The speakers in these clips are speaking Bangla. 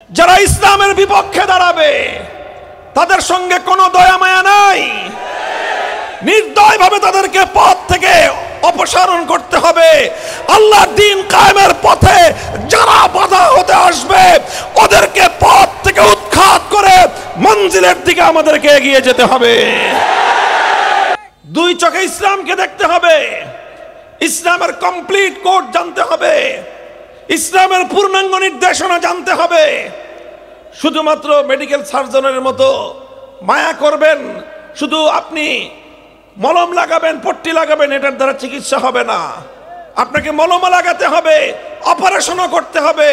যারা ইসলামের বিপক্ষে দাঁড়াবে তাদের সঙ্গে কোনো দয়া মায়া নাই। নির্দয়ভাবে তাদেরকে পথ থেকে অপসারণ করতে হবে। আল্লাহর দ্বীন কায়েমের পথে যারা বাধা হতে আসবে ওদেরকে পথ থেকে উৎখাত করে মঞ্জিলের দিকে আমাদেরকে এগিয়ে যেতে হবে। দুই চোখে ইসলামকে দেখতে হবে, ইসলামের কমপ্লিট কোড জানতে হবে, ইসলামের পূর্ণাঙ্গ নির্দেশনা জানতে হবে। শুধুমাত্র মেডিকেল সার্জনের মতো মায়া করবেন, শুধু আপনি মলম লাগাবেন, পট্টি লাগাবেন, এটার দ্বারা চিকিৎসা হবে না। আপনাকে মলম লাগাতে হবে, অপারেশনও করতে হবে।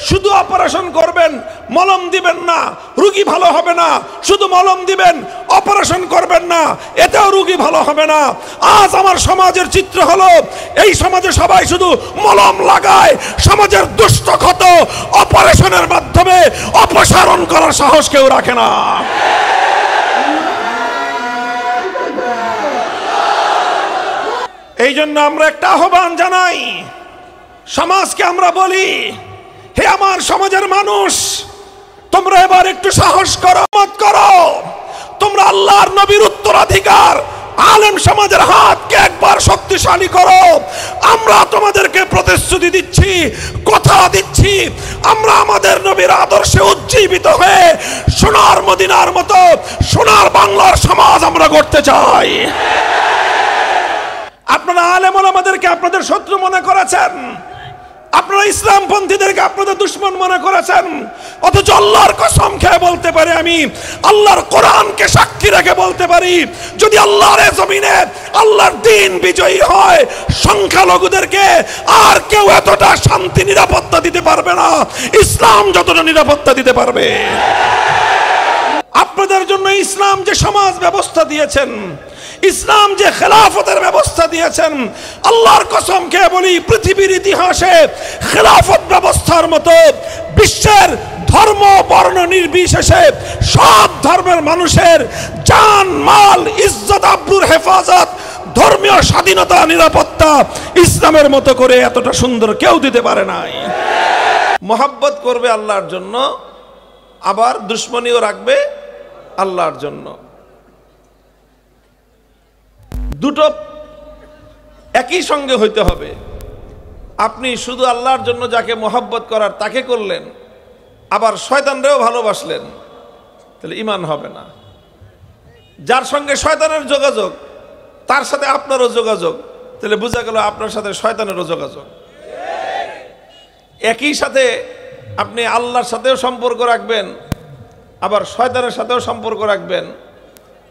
শুধু অপারেশন করবেন, মলম দিবেন না, রোগী ভালো হবে না। শুধু মলম দিবেন, অপারেশন করবেন না, এতেও রোগী ভালো হবে না। আজ আমার সমাজের চিত্র হলো, এই সমাজে সবাই শুধু মলম লাগায়, সমাজের দুষ্ট ক্ষত অপারেশনের মাধ্যমে অপসারণ করার সাহস কেউ রাখে না। এই জন্য আমরা একটা আহ্বান জানাই, সমাজকে আমরা বলি, হে আমার সমাজের মানুষ, তোমরা এবার একটু সাহস করো, মত করো। তোমরা আল্লাহর নবীর উত্তরাধিকার আলেম সমাজের হাতকে একবার শক্তিশালী করো। আমরা তোমাদেরকে প্রতিশ্রুতি দিচ্ছি, কথা দিচ্ছি, আমরা আমাদের নবীর আদর্শে উজ্জীবিত হয়ে সোনার মদিনার মতো সোনার বাংলার সমাজ আমরা গড়তে চাই। আপনারা আলেম ওলামাদেরকে আপনাদের শত্রু মনে করেছেন, আপনারা ইসলামপন্থীদেরকে আপনাদের দুশমন মনে করেছেন, অথচ আল্লাহর কসম খেয়ে বলতে পারি, আমি আল্লাহর কোরআনকে সাক্ষী রেখে বলতে পারি, যদি আল্লাহর জমিনে আল্লাহর দ্বীন বিজয়ী হয়, সংখ্যালঘুদেরকে আর কেউ এতটা শান্তি নিরাপত্তা দিতে পারবে না ইসলাম যতটা নিরাপত্তা দিতে পারবে। আপনাদের জন্য ইসলাম যে সমাজ ব্যবস্থা দিয়েছেন, ইসলাম যে খেলাফতের ব্যবস্থা দিয়েছেন, আল্লাহর কসম খেয়ে বলি, পৃথিবীর ইতিহাসে খেলাফত ব্যবস্থার মতো বিশ্বের ধর্ম বর্ণ নির্বিশেষে সব ধর্মের মানুষের জান মাল ইজ্জত আবরুর হেফাজত, ধর্মীয় স্বাধীনতা নিরাপত্তা ইসলামের মতো করে এতটা সুন্দর কেউ দিতে পারে নাই। মোহাব্বত করবে আল্লাহর জন্য, আবার দুশ্মনীও রাখবে আল্লাহর জন্য। দুটো একই সঙ্গে হইতে হবে। আপনি শুধু আল্লাহর জন্য যাকে মোহাব্বত করার তাকে করলেন, আবার শয়তানরেও ভালোবাসলেন, তাহলে ঈমান হবে না। যার সঙ্গে শয়তানের যোগাযোগ তার সাথে আপনারও যোগাযোগ, তাহলে বোঝা গেল আপনার সাথে শয়তানেরও যোগাযোগ। একই সাথে আপনি আল্লাহর সাথেও সম্পর্ক রাখবেন, আবার শয়তানের সাথেও সম্পর্ক রাখবেন,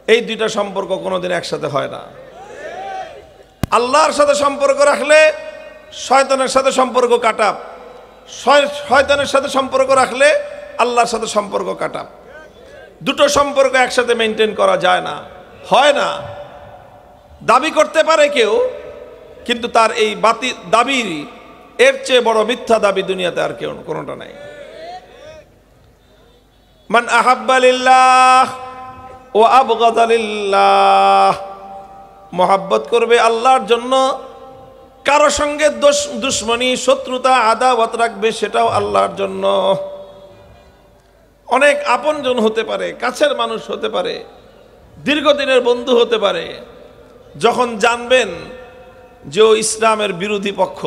এই দুইটা সম্পর্ক কোনোদিন একসাথে হয় না। আল্লাহর সাথে সম্পর্ক রাখলে শয়তানের সাথে সম্পর্ক কাটাপ, শয়তানের সাথে সম্পর্ক রাখলে আল্লাহর সাথে সম্পর্ক কাটাপ। দুটো সম্পর্ক একসাথে মেনটেন করা যায় না, হয় না। দাবি করতে পারে কেউ, কিন্তু তার এই দাবি এর চেয়ে বড় মিথ্যা দাবি দুনিয়াতে আর কেউ কোনোটা নাই। মান আহাব্বা লিল্লাহ ও আবগাদা লিল্লাহ, মোহাব্বত করবে আল্লাহর জন্য, কারো সঙ্গে দুশ্মনী শত্রুতা আদাওয়াত রাখবে সেটাও আল্লাহর জন্য। অনেক আপনজন হতে পারে, কাছের মানুষ হতে পারে, দীর্ঘদিনের বন্ধু হতে পারে, যখন জানবেন যে ও ইসলামের বিরোধী পক্ষ,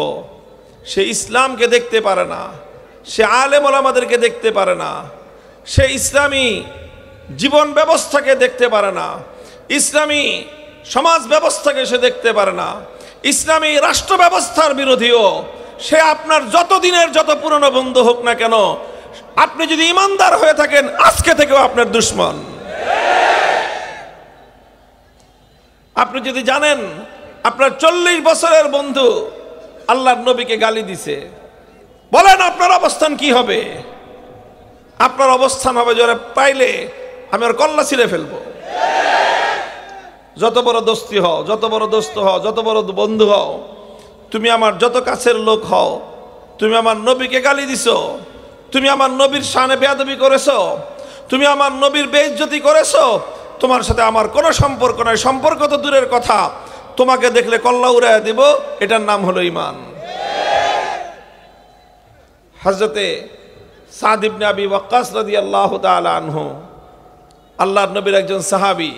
সে ইসলামকে দেখতে পারে না, সে আলেম ওলামাদেরকে দেখতে পারে না, সে ইসলামী জীবন ব্যবস্থাকে দেখতে পারে না, ইসলামী সমাজ ব্যবস্থাকে সে দেখতে পারে না, ইসলামী রাষ্ট্র ব্যবস্থার বিরোধীও, সে আপনার যত দিনের যত পুরনো বন্ধু হোক না কেন, আপনি যদি ইমানদার হয়ে থাকেন আজকে থেকেও আপনার দুশমন। আপনি যদি জানেন আপনার 40 বছরের বন্ধু আল্লাহর নবীকে গালি দিছে, বলেন আপনার অবস্থান কি হবে? আপনার অবস্থান হবে, যারা পাইলে আমি আর কল্লা ছিঁড়ে ফেলবো। যত বড় দোস্তি হও, যত বড় দোস্ত হও, যত বড় বন্ধু হও, তুমি আমার যত কাছের লোক হও, তুমি আমার নবীকে গালি দিছো, তুমি আমার নবীর শানে বেয়াদবি করেছো, তুমি আমার নবীর বেইজ্জতি করেছো, তোমার সাথে আমার কোনো সম্পর্ক নাই। সম্পর্ক তো দূরের কথা, তোমাকে দেখলে কল্লা উড়াইয়া দিব, এটার নাম হলো ঈমান। হযরতে সাদ ইবনে আবি ওয়াক্কাস রাদিয়াল্লাহু তাআলা আনহু, আল্লাহর নবীর একজন সাহাবী,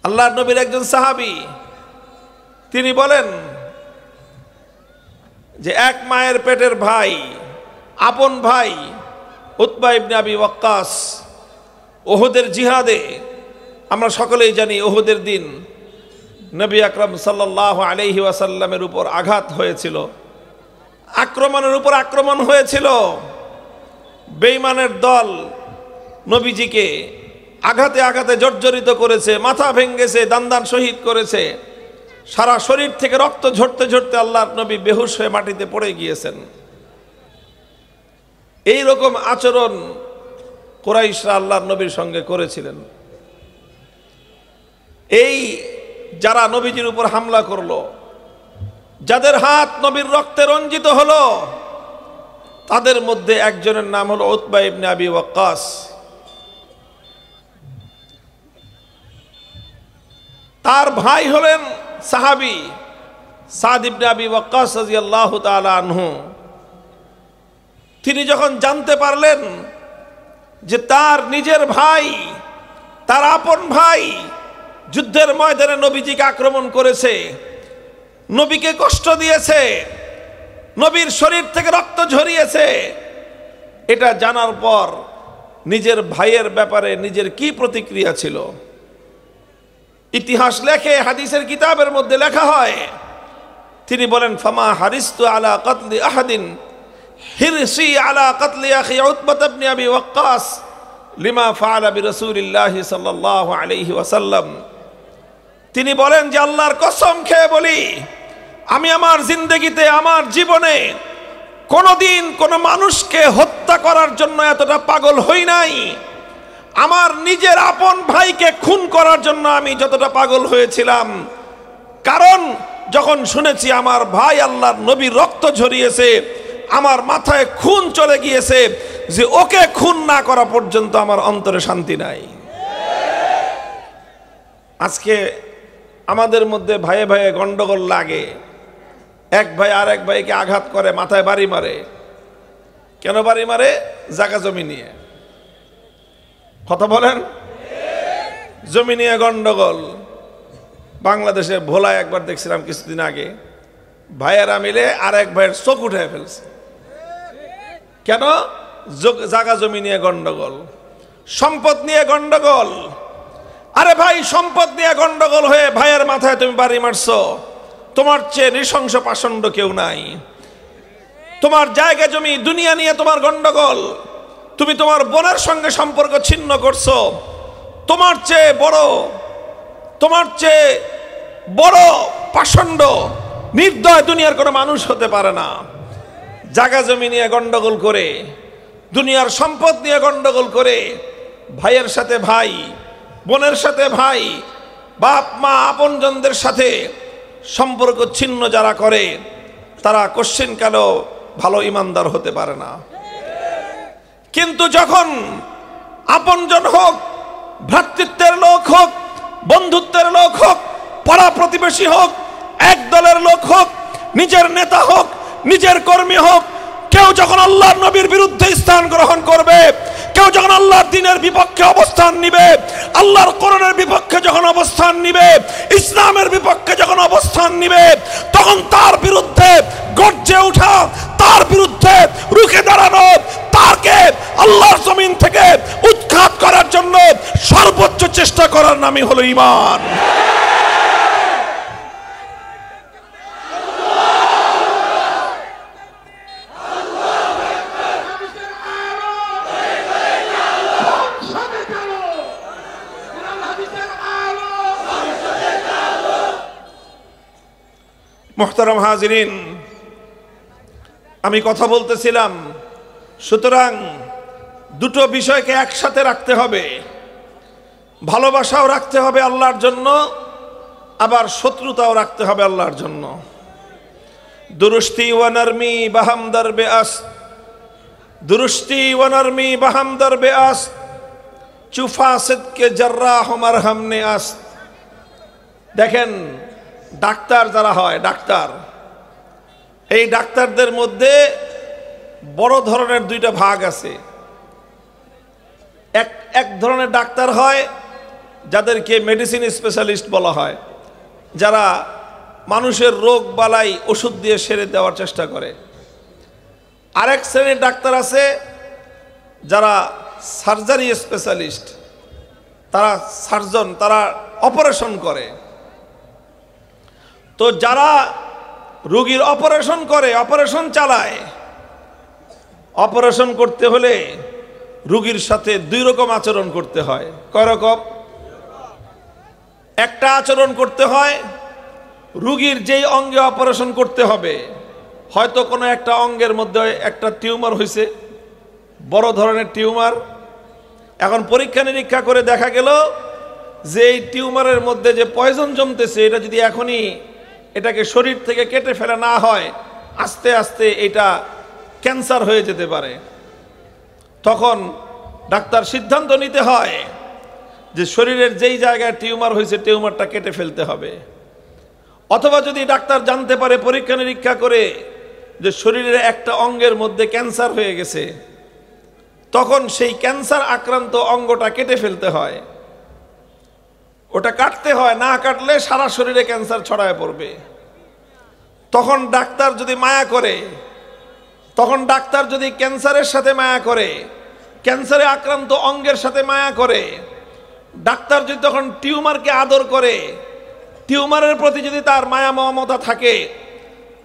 আল্লাহর নবীর একজন সাহাবী, তিনি বলেন যে এক মায়ের পেটের ভাই, আপন ভাই উতবা ইবনে আবি ওয়াক্কাস উহুদের জিহাদে, আমরা সকলেই জানি উহুদের দিন নবী আকরাম সাল্লাল্লাহু আলাইহি ওয়াসাল্লামের উপর আঘাত হয়েছিল, আক্রমণের উপর আক্রমণ হয়েছিল। বেঈমানের দল নবীজিকে আঘাতে আঘাতে জর্জরিত করেছে, মাথা ভেঙ্গেছে, দান শহীদ করেছে, সারা শরীর থেকে রক্ত ঝরতে ঝরতে আল্লাহর নবী বেহুশ হয়ে মাটিতে পড়ে গিয়েছেন। এই রকম আচরণ কুরাইশরা আল্লাহর নবীর সঙ্গে করেছিলেন। এই যারা নবীজির উপর হামলা করলো, যাদের হাত নবীর রক্তে রঞ্জিত হলো, তাদের মধ্যে একজনের নাম হলো উতবা ইবনে আবি ওয়াক্কাস। তার ভাই হলেন সাহাবী সাদ ইবনে আবি ওয়াক্কাস রাদিয়াল্লাহু তাআলা আনহু। তিনি যখন জানতে পারলেন যে তার নিজের ভাই, তার আপন ভাই যুদ্ধের ময়দানে নবীজিকে আক্রমণ করেছে, নবীকে কষ্ট দিয়েছে, নবীর শরীর থেকে রক্ত ঝরিয়েছে, এটা জানার পর নিজের ভাইয়ের ব্যাপারে নিজের কি প্রতিক্রিয়া ছিল? ইতিহাস লেখে, হাদিসের কিতাবের মধ্যে লেখা হয়, তিনি বলেন ফামা হারিস্তু আলা কতলি আহাদিন হিরসি আলা কতলি আখি উতবা ইবনে আবি ওয়াক্কাস লিমা ফাআলা বিরাসূলিল্লাহি সাল্লাল্লাহু আলাইহি ওয়াসাল্লাম। তিনি বলেন যে আল্লাহর কসম খেয়ে বলি, আমি আমার জিন্দেগিতে, আমার জীবনে কোনোদিন কোনো মানুষকে হত্যা করার জন্য এতটা পাগল হই নাই। আমার নিজের আপন ভাইকে খুন করার জন্য আমি যতটা পাগল হয়েছিলাম, কারণ যখন শুনেছি আমার ভাই আল্লাহর নবীর রক্ত ঝরিয়েছে, আমার মাথায় খুন চলে গিয়েছে, যে ওকে খুন না করা পর্যন্ত আমার অন্তরে শান্তি নাই। আজকে আমাদের মধ্যে ভাইয়ে ভাইয়ে গন্ডগোল লাগে, এক ভাই আর এক ভাইকে আঘাত করে, মাথায় বাড়ি মারে। কেন বাড়ি মারে? জায়গা জমি নিয়ে। কথা বলেন, জমি নিয়ে গন্ডগোল। বাংলাদেশে ভোলায় একবার দেখছিলাম কিছুদিন আগে, ভাইয়েরা মিলে আর এক ভাইয়ের চোখ উঠে ফেলছে। কেন? জায়গা জমি নিয়ে গন্ডগোল, সম্পদ নিয়ে গন্ডগোল। আরে ভাই, সম্পদ নিয়ে গন্ডগোল হয়ে ভাইয়ের মাথায় তুমি বাড়ি মারছো, তোমার চেয়ে নৃশংস পাষণ্ড কেউ নাই। তোমার জায়গা জমি দুনিয়া নিয়ে তোমার গন্ডগোল, তুমি তোমার বোনের সঙ্গে সম্পর্ক ছিন্ন করছো, তোমার চেয়ে বড় পাষণ্ড নির্দয় দুনিয়ার কোনো মানুষ হতে পারে না। জায়গা জমি নিয়ে গন্ডগোল করে, দুনিয়ার সম্পদ নিয়ে গন্ডগোল করে, ভাইয়ের সাথে ভাই, বোনের সাথে ভাই, বাপ মা আপনজনদের সাথে সম্পর্ক ছিন্ন যারা করে, তারা কোশ্চিনকালেও ভালো ইমানদার হতে পারে না। কিন্তু যখন আপনজন হোক, ভ্রাতৃত্বের লোক হোক, বন্ধুত্বের লোক হোক, পাড়া প্রতিবেশী হোক, এক দলের লোক হোক, নিজের নেতা হোক, নিজের কর্মী হোক, কেউ যখন আল্লাহর নবীর বিরুদ্ধে স্থান গ্রহণ করবে, কেউ যখন আল্লাহর দ্বীনের বিপক্ষে অবস্থান নিবে, আল্লাহর কোরআনের বিপক্ষে যখন অবস্থান নিবে, ইসলামের বিপক্ষে যখন অবস্থান নিবে, তখন তার বিরুদ্ধে গর্জে ওঠা, তার বিরুদ্ধে রুখে দাঁড়ানো, তাকে আল্লাহর জমিন থেকে উৎখাত করার জন্য সর্বোচ্চ চেষ্টা করার নামই হলো ঈমান। মুহতারাম হাজিরিন, আমি কথা বলতেছিলাম, সুতরাং দুটো বিষয়কে একসাথে রাখতে হবে। ভালোবাসাও রাখতে হবে আল্লাহর জন্য, আবার শত্রুতাও রাখতে হবে আল্লাহর জন্য। দুরুস্তি ওয়া নারমি বাহামদার বেআস, দুরুস্তি ওয়া নারমি বাহামদার বেআস, চুফাসিদ কে জাররাহ মারহাম নে আস। দেখেন, ডাক্তার যারা হয়, ডাক্তার, এই ডাক্তারদের মধ্যে বড় ধরনের দুইটা ভাগ আছে। এক ধরনের ডাক্তার হয় যাদেরকে মেডিসিন স্পেশালিস্ট বলা হয়, যারা মানুষের রোগ বালাই ওষুধ দিয়ে সেরে দেওয়ার চেষ্টা করে। আরেক শ্রেণীর ডাক্তার আছে যারা সার্জারি স্পেশালিস্ট, তারা সার্জন, তারা অপারেশন করে। তো যারা রোগীর অপারেশন করে, অপারেশন চালায়, অপারেশন করতে হলে রোগীর সাথে দুই রকম আচরণ করতে হয়। কয় রকম? একটা আচরণ করতে হয়, রোগীর যেই অঙ্গে অপারেশন করতে হবে, হয়তো কোনো একটা অঙ্গের মধ্যে একটা টিউমার হয়েছে, বড় ধরনের টিউমার। এখন পরীক্ষা নিরীক্ষা করে দেখা গেল যে এই টিউমারের মধ্যে যে পয়জন জমতেছে, এটা যদি এখনই এটাকে শরীর থেকে কেটে ফেলা না হয়, আস্তে আস্তে এটা ক্যান্সার হয়ে যেতে পারে। তখন ডাক্তার সিদ্ধান্ত নিতে হয় যে শরীরের যেই জায়গায় টিউমার হয়েছে টিউমারটা কেটে ফেলতে হবে। অথবা যদি ডাক্তার জানতে পারে পরীক্ষা নিরীক্ষা করে যে শরীরের একটা অঙ্গের মধ্যে ক্যান্সার হয়ে গেছে, তখন সেই ক্যান্সার আক্রান্ত অঙ্গটা কেটে ফেলতে হয়। ওটা কাটতে হয়, না কাটলে সারা শরীরে ক্যান্সার ছড়ায় পড়বে। তখন ডাক্তার যদি মায়া করে, তখন ডাক্তার যদি ক্যান্সারের সাথে মায়া করে, ক্যান্সারে আক্রান্ত অঙ্গের সাথে মায়া করে, ডাক্তার যদি তখন টিউমারকে আদর করে, টিউমারের প্রতি যদি তার মায়া মমতা থাকে,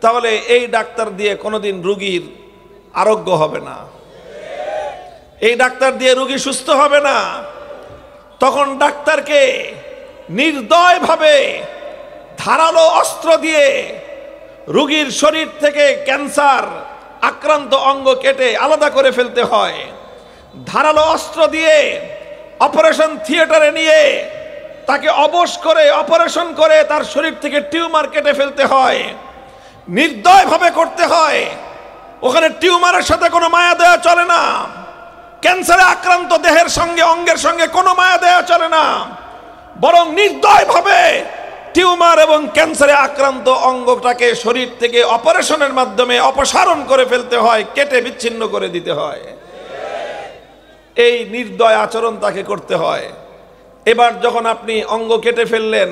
তাহলে এই ডাক্তার দিয়ে কোনোদিন রোগীর আরোগ্য হবে না, এই ডাক্তার দিয়ে রোগী সুস্থ হবে না। তখন ডাক্তারকে নির্দয়ভাবে ধারালো অস্ত্র দিয়ে রোগীর শরীর থেকে ক্যান্সার আক্রান্ত অঙ্গ কেটে আলাদা করে ফেলতে হয়। ধারালো অস্ত্র দিয়ে অপারেশন থিয়েটারে নিয়ে তাকে অবশ করে অপারেশন করে তার শরীর থেকে টিউমার কেটে ফেলতে হয়, নির্দয়ভাবে করতে হয়। ওখানে টিউমারের সাথে কোনো মায়া দেওয়া চলে না, ক্যান্সারে আক্রান্ত দেহের সঙ্গে অঙ্গের সঙ্গে কোনো মায়া দেওয়া চলে না, বরং নির্দয়ভাবে টিউমার এবং ক্যান্সারে আক্রান্ত অঙ্গটাকে শরীর থেকে অপারেশনের মাধ্যমে অপসারণ করে ফেলতে হয়, কেটে বিচ্ছিন্ন করে দিতে হয়। এই নির্দয় আচরণ তাকে করতে হয়। এবার যখন আপনি অঙ্গ কেটে ফেললেন,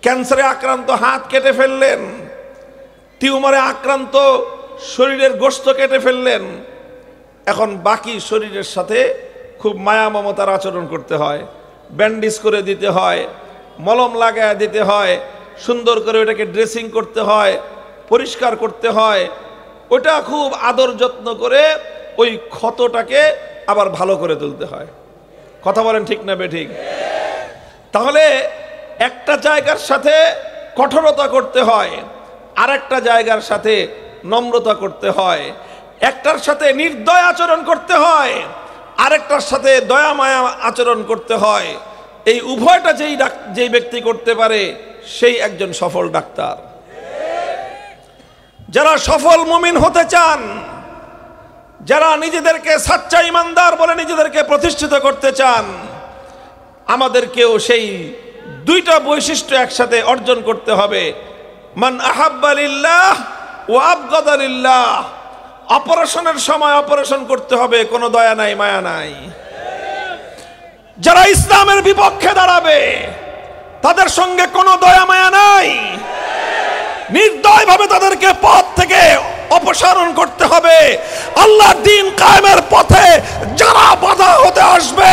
ক্যান্সারে আক্রান্ত হাত কেটে ফেললেন, টিউমারে আক্রান্ত শরীরের গোশত কেটে ফেললেন, এখন বাকি শরীরের সাথে খুব মায়া মমতার আচরণ করতে হয়, ব্যান্ডেজ করে দিতে হয়, মলম লাগায় দিতে হয়, সুন্দর করে ওটাকে ড্রেসিং করতে হয়, পরিষ্কার করতে হয়, ওটা খুব আদর যত্ন করে ওই ক্ষতটাকে আবার ভালো করে তুলতে হয়। কথা বলেন ঠিক না বেঠিক? তাহলে একটা জায়গার সাথে কঠোরতা করতে হয়, আর একটা জায়গার সাথে নম্রতা করতে হয়, একটার সাথে নির্দয় আচরণ করতে হয়, আরেকটার সাথে দয়া মায়া আচরণ করতে হয়। এই উভয়টা যেই ব্যক্তি করতে পারে সেই একজন সফল ডাক্তার। যারা সফল মুমিন হতে চান, যারা নিজেদেরকে সাচ্চা ইমানদার বলে নিজেদেরকে প্রতিষ্ঠিত করতে চান, আমাদেরকেও সেই দুইটা বৈশিষ্ট্য একসাথে অর্জন করতে হবে। মান আহাব্বা লিল্লাহ ওয়া আবগাদা লিল্লাহ। অপারেশনের সময় অপারেশন করতে হবে, কোনো দয়া নাই মায়া নাই। যারা ইসলামের বিপক্ষে দাঁড়াবে তাদের সঙ্গে কোনো দয়া মায়া নাই, নির্দয়ভাবে তাদেরকে পথ থেকে অপসারণ করতে হবে। আল্লাহর দ্বীন কায়েমের পথে যারা বাধা হতে আসবে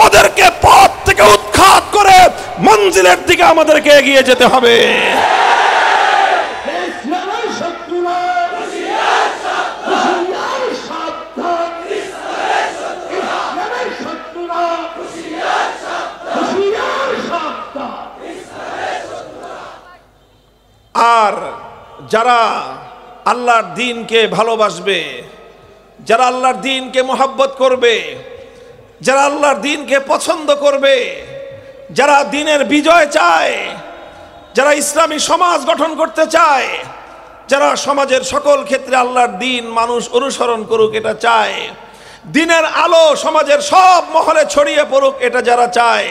ওদেরকে পথ থেকে উৎখাত করে মঞ্জিলের দিকে আমাদেরকে এগিয়ে যেতে হবে। আর যারা আল্লাহর দ্বীনকে ভালোবাসবে, যারা আল্লাহর দ্বীনকে মোহাব্বত করবে, যারা আল্লাহর দ্বীনকে পছন্দ করবে, যারা দ্বীনের বিজয় চায়, যারা ইসলামী সমাজ গঠন করতে চায়, যারা সমাজের সকল ক্ষেত্রে আল্লাহর দ্বীন মানুষ অনুসরণ করুক এটা চায়, দ্বীনের আলো সমাজের সব মহলে ছড়িয়ে পড়ুক এটা যারা চায়,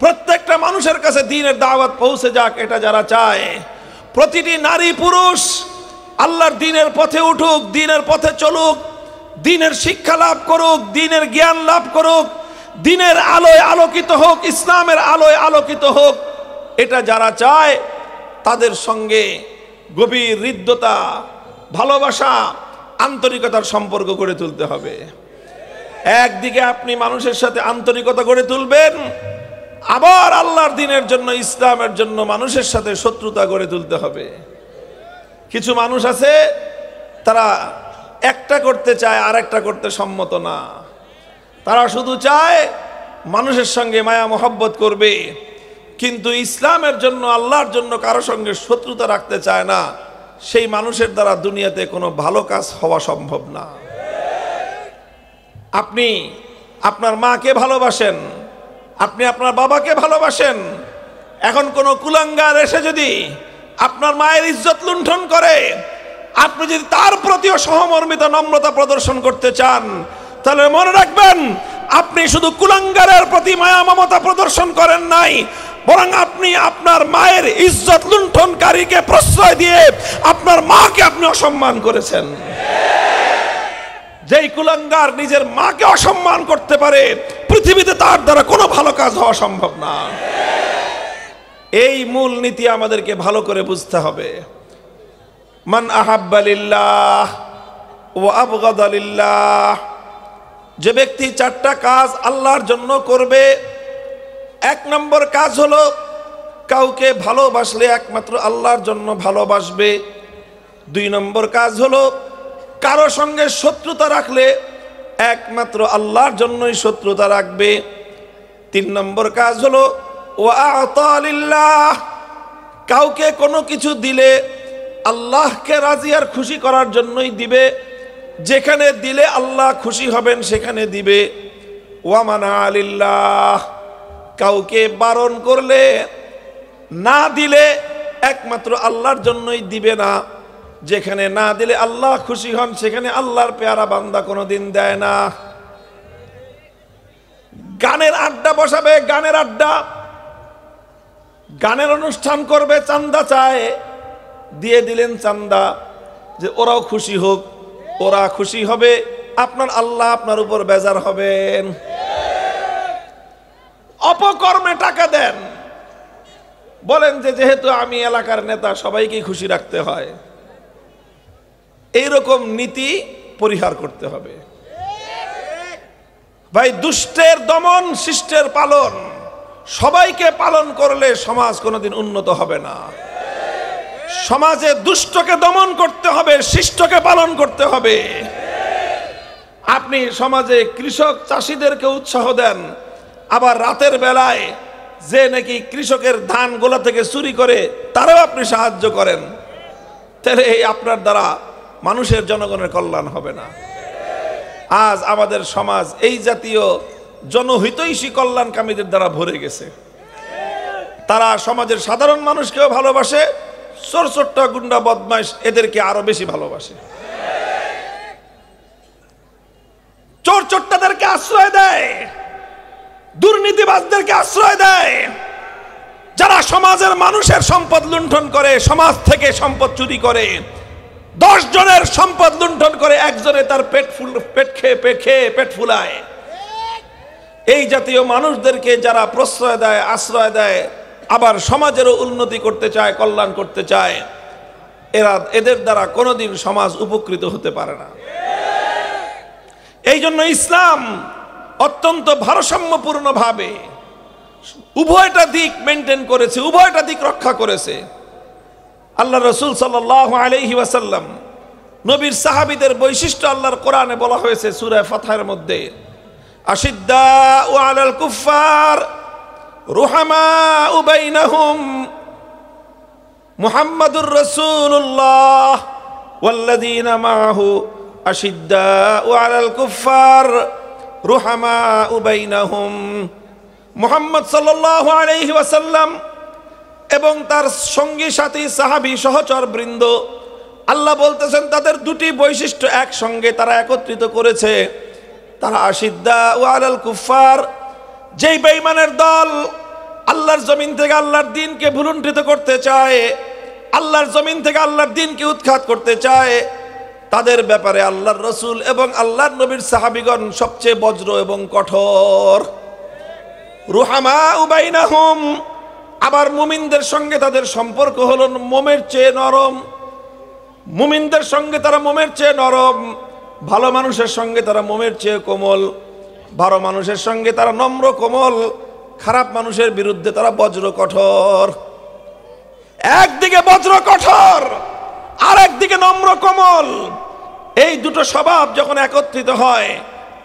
প্রত্যেকটা মানুষের কাছে দ্বীনের দাওয়াত পৌঁছে যাক এটা যারা চায়, প্রতিটি নারী পুরুষ আল্লাহর দ্বীনের পথে উঠুক, দ্বীনের পথে চলুক, দ্বীনের শিক্ষা লাভ করুক, দ্বীনের জ্ঞান লাভ করুক, দ্বীনের আলোয় আলোকিত হোক, ইসলামের আলোয় আলোকিত হোক। এটা যারা চায় তাদের সঙ্গে গভীর হৃদ্যতা, ভালোবাসা, আন্তরিকতার সম্পর্ক গড়ে তুলতে হবে। একদিকে আপনি মানুষের সাথে আন্তরিকতা গড়ে তুলবেন, আবার আল্লাহর দ্বীনের জন্য, ইসলামের জন্য মানুষের সাথে শত্রুতা গড়ে তুলতে হবে। কিছু মানুষ আছে তারা একটা করতে চায় আর একটা করতে সম্মত না। তারা শুধু চায় মানুষের সঙ্গে মায়া মোহব্বত করবে, কিন্তু ইসলামের জন্য, আল্লাহর জন্য কারো সঙ্গে শত্রুতা রাখতে চায় না। সেই মানুষের দ্বারা দুনিয়াতে কোনো ভালো কাজ হওয়া সম্ভব না। আপনি আপনার মাকে ভালোবাসেন, আপনি আপনার বাবাকে ভালোবাসেন, এখন কোনো কুলাঙ্গার এসে যদি আপনার মায়ের ইজ্জত লুণ্ঠন করে, আপনি যদি তার প্রতিও সহমর্মিতা, নম্রতা প্রদর্শন করতে চান, তাহলে মনে রাখবেন আপনি শুধু কুলাঙ্গারের প্রতি মায়া মমতা প্রদর্শন করেন নাই, বরং আপনি আপনার মায়ের ইজ্জত লুণ্ঠনকারীকে প্রশ্রয় দিয়ে আপনার মাকে আপনি অসম্মান করেছেন। যেই কুলাঙ্গার নিজের মাকে অসম্মান করতে পারে, পৃথিবীতে তার দ্বারা কোনো ভালো কাজ হওয়া সম্ভব না। এই মূল নীতি আমাদেরকে ভালো করে বুঝতে হবে। মান আহাব্বা লিল্লাহ ওয়া আবগাদা লিল্লাহ, যে ব্যক্তি চারটা কাজ আল্লাহর জন্য করবে, এক নম্বর কাজ হলো কাউকে ভালোবাসলে একমাত্র আল্লাহর জন্য ভালোবাসবে। দুই নম্বর কাজ হলো কারো সঙ্গে শত্রুতা রাখলে একমাত্র আল্লাহর জন্যই শত্রুতা রাখবে। তিন নম্বর কাজ হলো ওয়া আতা লিল্লাহ, কাউকে কোনো কিছু দিলে আল্লাহকে রাজি আর খুশি করার জন্যই দিবে, যেখানে দিলে আল্লাহ খুশি হবেন সেখানে দিবে। ওয়া মানা লিল্লাহ, কাউকে বারণ করলে, না দিলে একমাত্র আল্লাহর জন্যই দিবে না, যেখানে না দিলে আল্লাহ খুশি হন সেখানে আল্লাহর পেয়ারা বান্দা কোনোদিন দেয় না। গানের আড্ডা বসাবে, গানের আড্ডা, গানের অনুষ্ঠান করবে, চান্দা চায়, দিয়ে দিলেন চান্দা, যে ওরাও খুশি হোক, ওরা খুশি হবে, আপনার আল্লাহ আপনার উপর বেজার হবেন। অপকর্মে টাকা দেন, বলেন যে যেহেতু আমি এলাকার নেতা সবাইকে খুশি রাখতে হয়। এইরকম নীতি পরিহার করতে হবে। ভাই, দুষ্টের দমন, শিষ্টের পালন, সবাইকে পালন করলে সমাজ কোনোদিন উন্নত হবে না। সমাজে দুষ্টকে দমন করতে হবে, শিষ্টকে পালন করতে হবে। আপনি সমাজে কৃষক চাষিদেরকে উৎসাহ দেন, আবার রাতের বেলায় যে নাকি কৃষকের ধান গোলা থেকে চুরি করে তারাও আপনি সাহায্য করেন, তাহলে এই আপনার দ্বারা মানুষের, জনগণের কল্যাণ হবে না। আজ আমাদের সমাজ এই জাতীয় জনহিতৈষী কল্যাণকামীদের দ্বারা ভরে গেছে। তারা সমাজের সাধারণ মানুষকেও ভালোবাসে, চোর চোট্টা গুন্ডা বদমাইশ এদেরকে আরো বেশি ভালোবাসে। চোর চোট্টাদেরকে আশ্রয় দেয়, দুর্নীতিবাজদেরকে আশ্রয় দেয়। যারা সমাজের মানুষের সম্পদ লুণ্ঠন করে, সমাজ থেকে সম্পদ চুরি করে, 10 জনের সম্পদ লুণ্ঠন করে, একজনে তার পেট খেয়ে পেট ফুলায়। এই জাতীয় মানুষদেরকে যারা প্রশ্রয় দেয়, আশ্রয় দেয়, আবার সমাজেরও উন্নতি করতে চায়, কল্যাণ করতে চায়, এদের দ্বারা কোনোদিন সমাজ উপকৃত হতে পারে না। এই জন্য ইসলাম অত্যন্ত ভারসাম্যপূর্ণভাবে উভয়টা দিক মেনটেন করেছে, উভয়টা দিক রক্ষা করেছে। আল্লাহ রাসূল সাল্লাল্লাহু আলাইহি ওয়াসাল্লাম, নবীর সাহাবীদের বৈশিষ্ট্য আল্লাহর কোরআনে বলা হয়েছে সূরা ফাতহার মধ্যে, আশিদ্দাউ আলাল কুফফার রুহামাউ বাইনাহুম মুহাম্মাদুর রাসূলুল্লাহ ওয়াল্লাযীনা মাআহু আশিদ্দাউ আলাল কুফফার রুহামাউ বাইনাহুম। মুহাম্মদ সাল্লাল্লাহু আলাইহি ওয়াসাল্লাম এবং তার সঙ্গী সাথী সাহাবী সহচর বৃন্দ, আল্লাহ বলতেছেন তাদের দুটি বৈশিষ্ট্য একসঙ্গে তারা একত্রিত করেছে। তারা আশিদ্দাউ আলাল কুফফার, যেই বেঈমানের দল আল্লাহর জমিন থেকে আল্লাহর দ্বীনকে ভুলুণ্ঠিত করতে চায়, আল্লাহর জমিন থেকে আল্লাহর দ্বীনকে উৎখাত করতে চায়, তাদের ব্যাপারে আল্লাহর রাসূল এবং আল্লাহর নবীর সাহাবীগণ সবচেয়ে বজ্র এবং কঠোর। রুহামা বাইনাহুম, আবার মুমিনদের সঙ্গে তাদের সম্পর্ক হলো মোমের চেয়ে নরম। মুমিনদের সঙ্গে তারা মোমের চেয়ে নরম, ভালো মানুষের সঙ্গে তারা মোমের চেয়ে কোমল, ভালো মানুষের সঙ্গে তারা নম্র কোমল, খারাপ মানুষের বিরুদ্ধে তারা বজ্র কঠোর। একদিকে বজ্র কঠোর আর একদিকে নম্র কোমল, এই দুটো স্বভাব যখন একত্রিত হয়,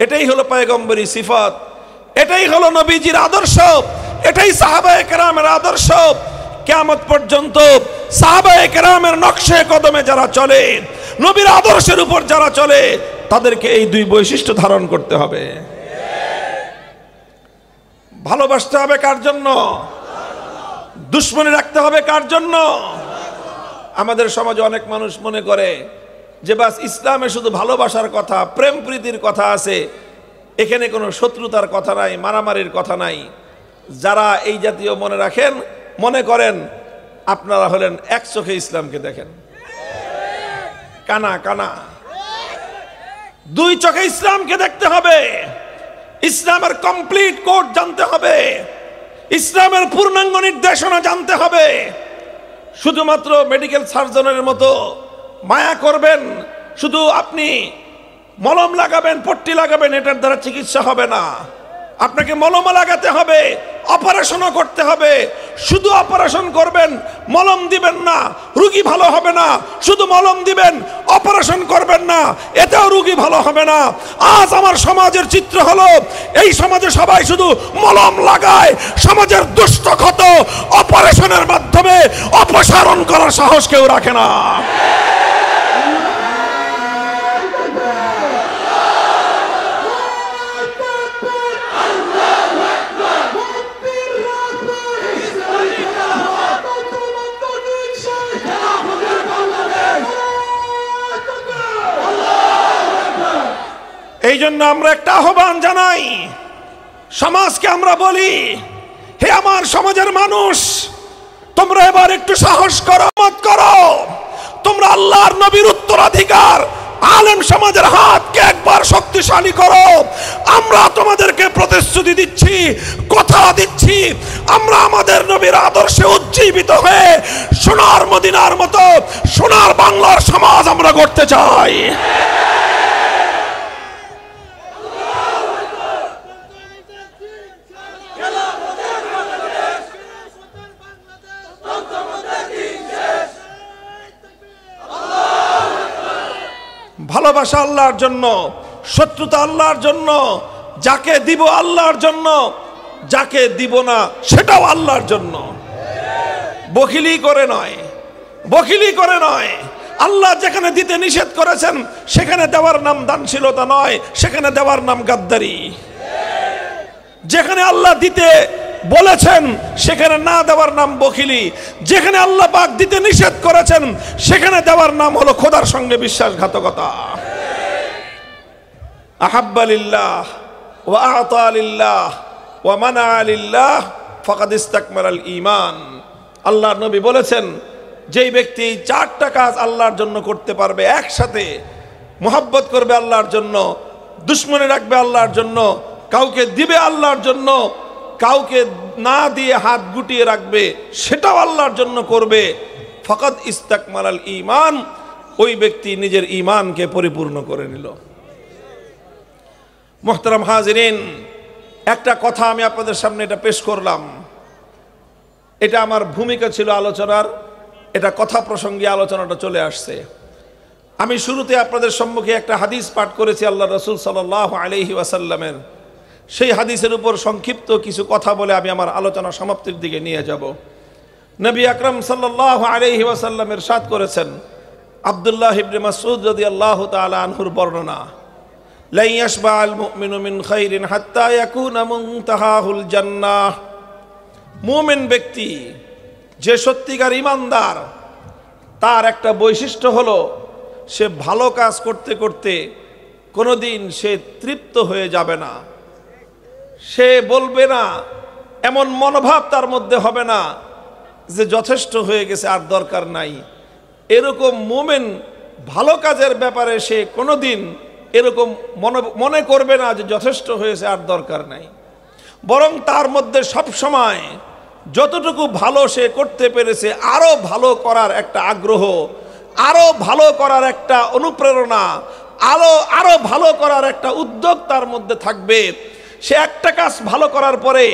এটাই হলো পয়গম্বরী সিফাত, এটাই হলো নবীজির আদর্শ, এটাই সাহাবায়ে কেরামের আদর্শ। কিয়ামত পর্যন্ত সাহাবায়ে কেরামের নকশে কদমে যারা চলে, নবীর আদর্শের উপর যারা চলে, তাদেরকে এই দুই বৈশিষ্ট্য ধারণ করতে হবে। ভালোবাসতে হবে কার জন্য? দুশ্মনী রাখতে হবে কার জন্য? আমাদের সমাজে অনেক মানুষ মনে করে যে বাস ইসলামে শুধু ভালোবাসার কথা, প্রেম প্রীতির কথা আছে, এখানে কোনো শত্রুতার কথা নাই, মারামারির কথা নাই। যারা এই জাতীয় মনে রাখেন, মনে করেন আপনারা হলেন এক চোখে ইসলামকে দেখেন, কানা কানা। দুই চোখে ইসলামকে দেখতে হবে, ইসলামের কমপ্লিট কোড জানতে হবে, ইসলামের পূর্ণাঙ্গ নির্দেশনা জানতে হবে। শুধুমাত্র মেডিকেল সার্জনের মতো মায়া করবেন, শুধু আপনি মলম লাগাবেন, পট্টি লাগাবেন, এটার দ্বারা চিকিৎসা হবে না। আপনাকে মলম লাগাতে হবে, অপারেশনও করতে হবে। শুধু অপারেশন করবেন, মলম দিবেন না, রোগী ভালো হবে না। শুধু মলম দিবেন, অপারেশন করবেন না, এতেও রোগী ভালো হবে না। আজ আমার সমাজের চিত্র হলো, এই সমাজে সবাই শুধু মলম লাগায়, সমাজের দুষ্ট ক্ষত অপারেশনের মাধ্যমে অপসারণ করার সাহস কেউ রাখে না। এই জন্য আমরা একটা আহ্বান জানাই, সমাজকে আমরা বলি, হে আমার সমাজের মানুষ, তোমরা এবার একটু সাহস করো, মত করো। তোমরা আল্লাহর নবীর উত্তরাধিকার আলেম সমাজের হাতকে একবার শক্তিশালী করো। আমরা তোমাদেরকে প্রতিশ্রুতি দিচ্ছি, কথা দিচ্ছি, আমরা আমাদের নবীর আদর্শে উজ্জীবিত হয়ে সোনার মদিনার মতো সোনার বাংলার সমাজ আমরা গড়তে চাই। ভালোবাসা আল্লাহর জন্য, শত্রুতা আল্লাহর জন্য, যাকে দিব আল্লাহর জন্য, যাকে দিব না সেটাও আল্লাহর জন্য। বখিলি করে নয়, বখিলি করে নয়। আল্লাহ যেখানে দিতে নিষেধ করেছেন সেখানে দেওয়ার নাম দানশীলতা নয়, সেখানে দেওয়ার নাম গাদ্দারি। যেখানে আল্লাহ দিতে বলেছেন সেখানে না দেওয়ার নাম বখিলি। যেখানে আল্লাহ পাক দিতে নিষেধ করেছেন সেখানে দেওয়ার নাম হলো খোদার সঙ্গে বিশ্বাসঘাতকতা। আহাব্বা লিল্লাহ ওয়া আ'তা লিল্লাহ ওয়া মানা লিল্লাহ ফাকাদ ইসতাকমালাল ঈমান। আল্লাহর নবী বলেছেন, যেই ব্যক্তি চারটা কাজ আল্লাহর জন্য করতে পারবে একসাথে, মুহাব্বত করবে আল্লাহর জন্য, দুশ্মনী রাখবে আল্লাহর জন্য, কাউকে দিবে আল্লাহর জন্য, কাউকে না দিয়ে হাত গুটিয়ে রাখবে সেটাও আল্লাহর জন্য করবে, ফাকাদ ইসতাকমালাল ঈমান, ওই ব্যক্তি নিজের ঈমানকে পরিপূর্ণ করে নিল। মুহতারাম হাজিরিন, একটা কথা আমি আপনাদের সামনে এটা পেশ করলাম, এটা আমার ভূমিকা ছিল আলোচনার, এটা কথা প্রসঙ্গে আলোচনাটা চলে আসছে। আমি শুরুতে আপনাদের সম্মুখে একটা হাদিস পাঠ করেছি আল্লাহ রাসূল সাল্লাল্লাহু আলাইহি ওয়াসাল্লামের। সেই হাদিসের উপর সংক্ষিপ্ত কিছু কথা বলে আমি আমার আলোচনা সমাপ্তির দিকে নিয়ে যাব। নবী আকরাম সাল্লাল্লাহু আলাইহি ওয়াসাল্লাম ইরশাদ করেছেন, আব্দুল্লাহ ইবনে মাসউদ রাদিয়াল্লাহু তাআলা আনহুর বর্ণনা, লা ইয়াশবা'আল মুমিনু মিন খাইরিন হাত্তা ইয়াকুনা মুনতাহাহুল জান্নাহ। মুমিন ব্যক্তি যে সত্যিকার ঈমানদার, তার একটা বৈশিষ্ট্য হলো সে ভালো কাজ করতে করতে কোনোদিন সে তৃপ্ত হয়ে যাবে না। সে বলবে না, এমন মনোভাব তার মধ্যে হবে না যে যথেষ্ট হয়ে গেছে, আর দরকার নাই। এরকম মুমিন ভালো কাজের ব্যাপারে সে কোনোদিন এরকম মনে করবে না যে যথেষ্ট হয়েছে, আর দরকার নাই। বরং তার মধ্যে সব সময় যতটুকু ভালো সে করতে পেরেছে আরো ভালো করার একটা আগ্রহ, আরো ভালো করার একটা অনুপ্রেরণা, আরো ভালো করার একটা উদ্যোগ তার মধ্যে থাকবে। সে একটা কাজ ভালো করার পরে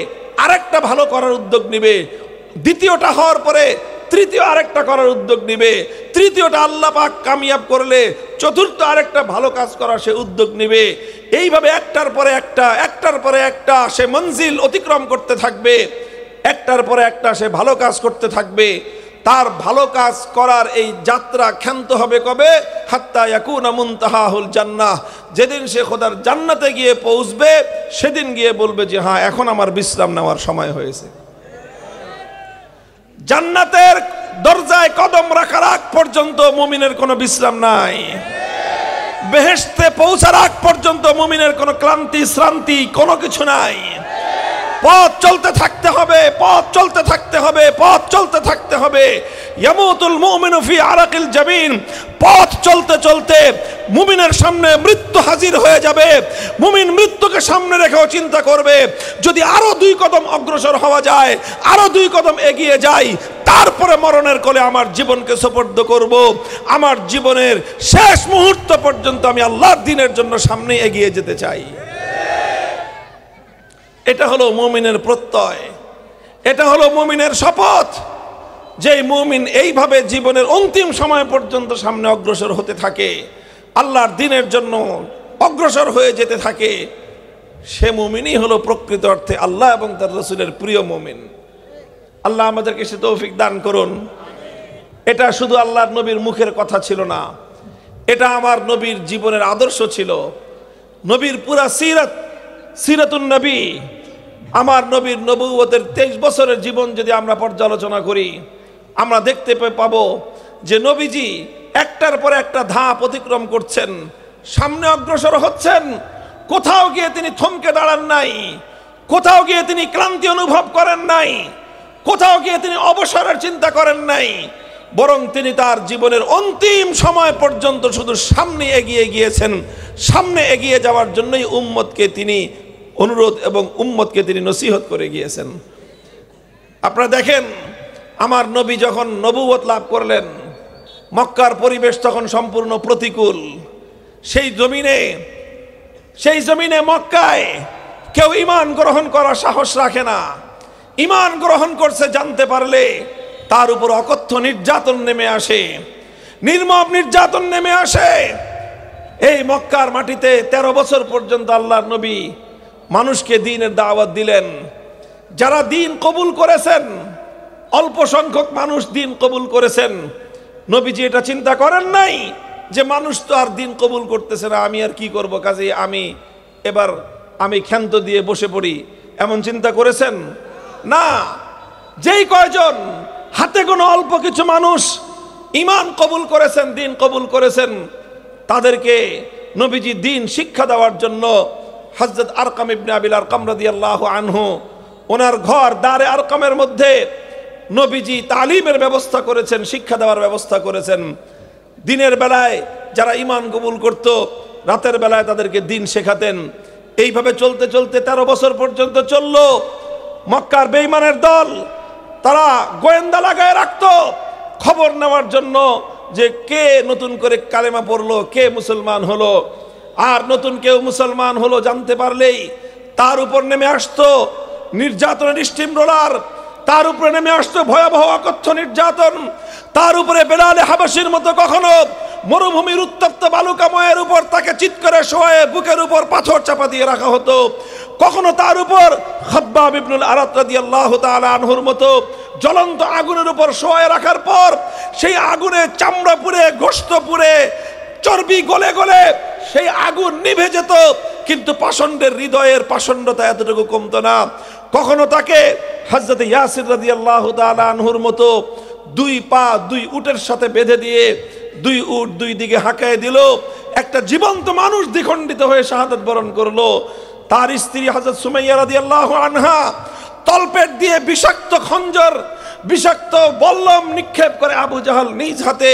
আরেকটা ভালো করার উদ্যোগ নিবে, দ্বিতীয়টা হওয়ার পরে তৃতীয় আরেকটা করার উদ্যোগ নিবে, তৃতীয়টা আল্লাহ পাক কামিয়াব করলে চতুর্থ আরেকটা ভালো কাজ করার সে উদ্যোগ নিবে। এইভাবে একটার পরে একটা সে মঞ্জিল অতিক্রম করতে থাকবে, একটার পরে একটা সে ভালো কাজ করতে থাকবে। তার ভালো কাজ করার এই যাত্রা ক্ষান্ত হবে কবে? হাত্তা ইয়াকুনা মুনতাহাহুল জান্নাহ, যেদিন সে খোদার জান্নাতে গিয়ে পৌঁছবে সেদিন গিয়ে বলবে যে হ্যাঁ, এখন আমার বিশ্রাম নেওয়ার সময় হয়েছে। জান্নাতের দরজায় কদম রাখার আগ পর্যন্ত মুমিনের কোনো বিশ্রাম নাই। বেহেশতে পৌঁছার আগ পর্যন্ত মুমিনের কোনো ক্লান্তি শ্রান্তি কোনো কিছু নাই। পথ চলতে থাকতে হবে, পথ চলতে থাকতে হবে, পথ চলতে থাকতে হবে। ইয়ামুতুল মুমিনু ফি আরাকিল জাবিন, পথ চলতে চলতে মুমিনের সামনে মৃত্যু হাজির হয়ে যাবে। মুমিন মৃত্যুকে সামনে রেখেও চিন্তা করবে, যদি আরো 2 কদম অগ্রসর হওয়া যায়, আরো 2 কদম এগিয়ে যাই, তারপরে মরণের কোলে আমার জীবনকে সুপর্দ করব। আমার জীবনের শেষ মুহূর্ত পর্যন্ত আমি আল্লাহর দ্বীনের জন্য সামনে এগিয়ে যেতে চাই। এটা হলো মুমিনের প্রত্যয়, এটা হলো মুমিনের শপথ। যে মুমিন এইভাবে জীবনের অন্তিম সময় পর্যন্ত সামনে অগ্রসর হতে থাকে, আল্লাহর দ্বীনের জন্য অগ্রসর হয়ে যেতে থাকে, সে মুমিনই হলো প্রকৃত অর্থে আল্লাহ এবং তার রাসূলের প্রিয় মুমিন। আল্লাহ আমাদেরকে সে তৌফিক দান করুন। এটা শুধু আল্লাহর নবীর মুখের কথা ছিল না, এটা আমার নবীর জীবনের আদর্শ ছিল। নবীর পুরা সিরাতুন নবী, আমার নবীর নবুয়তের 23 বছরের জীবন যদি আমরা পর্যালোচনা করি, আমরা দেখতে পাবো যে নবীজি একটার পর একটা ধাপ অতিক্রম করছেন, সামনে অগ্রসর হচ্ছেন। কোথাও গিয়ে তিনি থমকে দাঁড়ান নাই, কোথাও গিয়ে তিনি ক্লান্তি অনুভব করেন নাই, কোথাও গিয়ে তিনি অবসরের চিন্তা করেন নাই, বরং তিনি তার জীবনের অন্তিম সময় পর্যন্ত শুধু সামনে এগিয়ে গিয়েছেন। সামনে এগিয়ে যাওয়ার জন্যই উম্মতকে তিনি অনুরোধ এবং উম্মতকে তিনি নসিহত করে গিয়েছেন। আপনারা দেখেন, আমার নবী যখন নবুয়ত লাভ করলেন, মক্কার পরিবেশ তখন সম্পূর্ণ প্রতিকূল। সেই জমিনে মক্কায় কেউ ঈমান গ্রহণ করার সাহস রাখে না। ঈমান গ্রহণ করছে জানতে পারলে তার উপর অকথ্য নির্যাতন নেমে আসে, নির্মম নির্যাতন নেমে আসে। এই মক্কার মাটিতে 13 বছর পর্যন্ত আল্লাহর নবী মানুষকে দ্বীনের দাওয়াত দিলেন। যারা দ্বীন কবুল করেছেন, অল্প সংখ্যক মানুষ দ্বীন কবুল করেছেন। নবীজি এটা চিন্তা করেন নাই যে মানুষ তো আর দ্বীন কবুল করতেছে না, আমি আর কি করব, কাজে আমি ক্ষান্ত দিয়ে বসে পড়ি, এমন চিন্তা করেছেন না। যেই কয়জন হাতে গোনা অল্প কিছু মানুষ ঈমান কবুল করেছেন, দ্বীন কবুল করেছেন, তাদেরকে নবীজি দ্বীন শিক্ষা দেওয়ার জন্য হযরত আরকাম ইবনে আবিল আরকাম রাদিয়াল্লাহু আনহু, ওনার ঘর দারে আরকামের মধ্যে নবীজি তালিমের ব্যবস্থা করেছেন, শিক্ষা দেওয়ার ব্যবস্থা করেছেন। দিনের বেলায় যারা ঈমান কবুল করত, রাতের বেলায় তাদেরকে দ্বীন শেখাতেন। এইভাবে চলতে চলতে 13 বছর পর্যন্ত চলল। মক্কার বেঈমানের দল তারা গোয়েন্দা লাগায় রাখত খবর নেওয়ার জন্য যে কে নতুন করে কালেমা পড়লো, কে মুসলমান হলো। আর নতুন কেউ মুসলমান হলো জানতে পারলেই তার উপর নেমে আসতো নির্যাতনের স্টিম রোলার, তার উপরে নেমে আসতো ভয়াবহ অকথ্য নির্যাতন। তার উপরে বেলালে হাবাসির মতো কখনো মরুভূমির উত্তপ্ত বালুকাময়ের উপর তাকে চিৎ করে শোয়ে বুকের উপর পাথর চাপা দিয়ে রাখা হতো। কখনো তার উপর খাব্বাব ইবনুল আরাত রাদিয়াল্লাহু তাআলা আনহুর মতো জ্বলন্ত আগুনের উপর শোয়ে রাখার পর সেই আগুনে চামড়া পুড়ে, গোশত পুড়ে, চর্বি গলে গলে সেই আগুন নিভে যেত, কিন্তু পাষণ্ডের হৃদয়ের পাষণ্ডতা এতটুকু কমতো না। কখনো তাকে হযরত ইয়াসির রাদিয়াল্লাহু তাআলা আনহুর মতো 2 পা 2 উটের সাথে বেঁধে দিয়ে 2 উট 2 দিকে হাঁকায় দিল। একটা জীবন্ত মানুষ দ্বিখণ্ডিত হয়ে শাহাদাত বরণ করলো। তার স্ত্রী হযরত সুমাইয়া রাদিয়াল্লাহু আনহা তলপেট দিয়ে বিষাক্ত খঞ্জর বিষাক্ত বল্লম নিক্ষেপ করে আবু জাহাল নিজ হাতে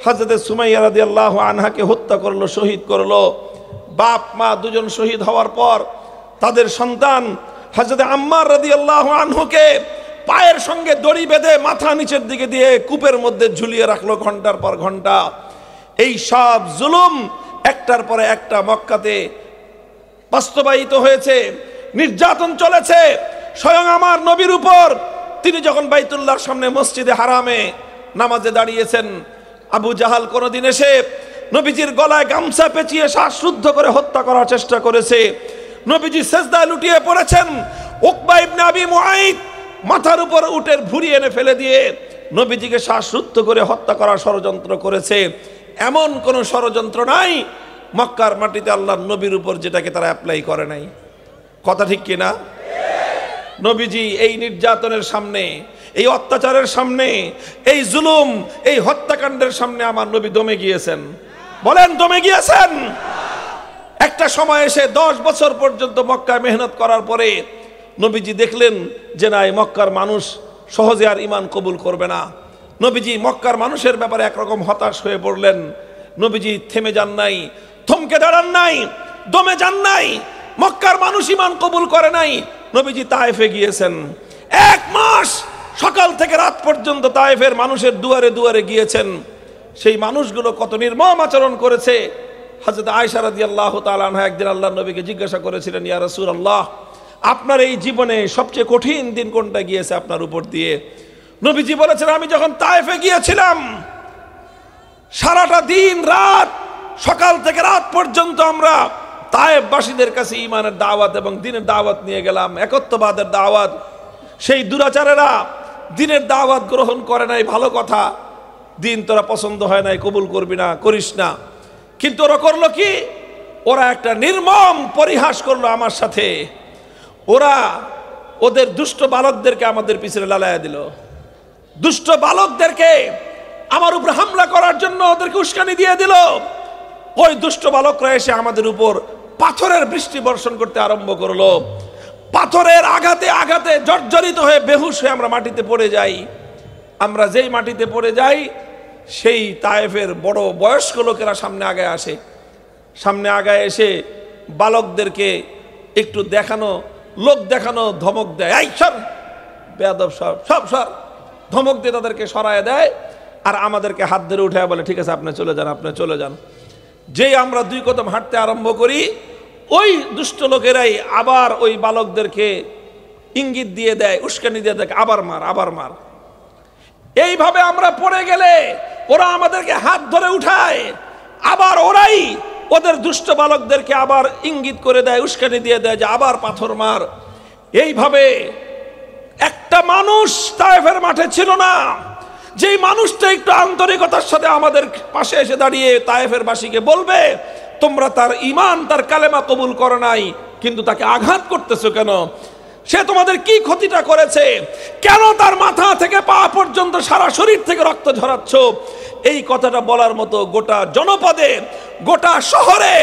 হযরত সুমাইয়া রাদিয়াল্লাহু আনহাকে হত্যা করলো, শহীদ করলো। বাপ মা দুজন শহীদ হওয়ার পর তাদের সন্তান হযরত আম্মার রাদিয়াল্লাহু আনহুকে পায়ের সঙ্গে দড়ি বেঁধে মাথা নিচের দিকে দিয়ে কূপের মধ্যে ঝুলিয়ে রাখলো ঘন্টার পর ঘন্টা। এই সব জুলুম একটার পরে একটা মক্কাতে বাস্তবায়িত হয়েছে, নির্যাতন চলেছে। স্বয়ং আমার নবীর উপর তিনি যখন বাইতুল্লাহর সামনে মসজিদে হারামে নামাজে দাঁড়িয়েছেন, আবু জাহাল কোনদিন এসে নবীজির গলায় গামছা পেঁচিয়ে শ্বাসরুদ্ধ করে হত্যা করার চেষ্টা করেছে। নবীজি সেজদায় লুটিয়ে পড়েছেন, উকবা ইবনে আবি মুআইত মাথার উপর উটের ভুঁড়ি এনে ফেলে দিয়ে নবীজিকে শ্বাসরুদ্ধ করে হত্যা করার ষড়যন্ত্র করেছে। এমন কোন ষড়যন্ত্র নাই মক্কার মাটিতে আল্লাহর নবীর উপর যেটাকে তারা অ্যাপ্লাই করে নাই। কথা ঠিক কিনা? নবীজি এই নির্যাতনের সামনে, এই অত্যাচারের সামনে, এই জুলুম, এই হত্যাকাণ্ডের সামনে আমার নবী দমে গিয়েছেন। বলেন দমে গিয়েছেন? একটা সময় এসে 10 বছর পর্যন্ত মক্কায় মেহনত করার পরে নবীজি দেখলেন যে না, এই মক্কার মানুষ সহজে আর ঈমান কবুল করবে না। নবীজি মক্কার মানুষের ব্যাপারে একরকম হতাশ হয়ে পড়লেন। নবীজি থেমে যান নাই, থমকে দাঁড়ান নাই, দমে যান নাই। মক্কার মানুষ ঈমান কবুল করে নাই। নবীজি তায়েফে গিয়েছেন। 1 মাস সকাল থেকে রাত পর্যন্ত তায়েফের মানুষের দুয়ারে দুয়ারে গিয়েছেন। সেই মানুষগুলো কত নির্মম আচরণ করেছে। হযরত আয়েশা রাদিয়াল্লাহু তাআলা আনহা একদিন আল্লাহর নবীকে জিজ্ঞাসা করেছিলেন, ইয়া রাসূলুল্লাহ, আপনার এই জীবনে সবচেয়ে কঠিন দিন কোনটা গিয়েছে আপনার উপর দিয়ে? নবীজি বলেছেন, আমি যখন তায়েফে গিয়েছিলাম সারাটা দিন রাত, সকাল থেকে রাত পর্যন্ত আমরা তায়েফবাসীদের কাছে ঈমানের দাওয়াত এবং দ্বীনের দাওয়াত নিয়ে গেলাম, একত্ববাদের দাওয়াত। সেই দুরাচারেরা দ্বীনের দাওয়াত গ্রহণ করে নাই, ভালো কথা, দ্বীন তোরা পছন্দ হয় নাই, কবুল করবি না, করিস না। কিন্তু ওরা করলো কি? ওরা একটা নির্মম পরিহাস করলো আমার সাথে। ওরা ওদের দুষ্ট বালকদেরকে আমাদের পিছনে লালায়া দিল। দুষ্ট বালকদেরকে আমার উপর হামলা করার জন্য ওদেরকে উস্কানি দিয়ে দিল। ওই দুষ্ট বালকরা এসে আমাদের উপর পাথরের বৃষ্টি বর্ষণ করতে আরম্ভ করলো। পাথরের আঘাতে আঘাতে জর্জরিত হয়ে বেহুশ হয়ে আমরা মাটিতে পড়ে যাই। আমরা যেই মাটিতে পড়ে যাই, সেই তায়েফের বড় বয়স্ক লোকেরা সামনে আগায় আসে। সামনে আগায় এসে বালকদেরকে একটু দেখানো, লোক দেখানো ধমক দেয়, এই সর বেয়াদব, সব সর, ধমক দিয়ে তাদেরকে সরায় দেয়। আর আমাদেরকে হাত ধরে উঠে বলে, ঠিক আছে আপনি চলে যান, আপনি চলে যান। যেই আমরা 2 কদম হাঁটতে আরম্ভ করি, ওই দুষ্ট লোকেরাই আবার ওই বালকদেরকে ইঙ্গিত দিয়ে দেয়, উস্কানি দিয়ে দেয়, আবার মার, আবার মার। এইভাবে আমরা পড়ে গেলে ওরা আমাদেরকে হাত ধরে উঠায়, আবার ওরাই ওদের দুষ্ট বালকদেরকে আবার ইঙ্গিত করে দেয়, উস্কানি দিয়ে দেয় যে আবার পাথর মার। এইভাবে একটা মানুষ তায়েফের মাঠে ছিল না যেই মানুষটা একটু আন্তরিকতার সাথে আমাদের পাশে এসে দাঁড়িয়ে তায়েফের বাসীকে বলবে, তোমরা তার ঈমান, তার কালেমা কবুল করো নাই, কিন্তু তাকে আঘাত করতেছো কেন? সে তোমাদের কি ক্ষতিটা করেছে? কেন তার মাথা থেকে পা পর্যন্ত সারা শরীর থেকে রক্ত ঝরাচ্ছ? এই কথাটা বলার মতো গোটা জনপদে, গোটা শহরে,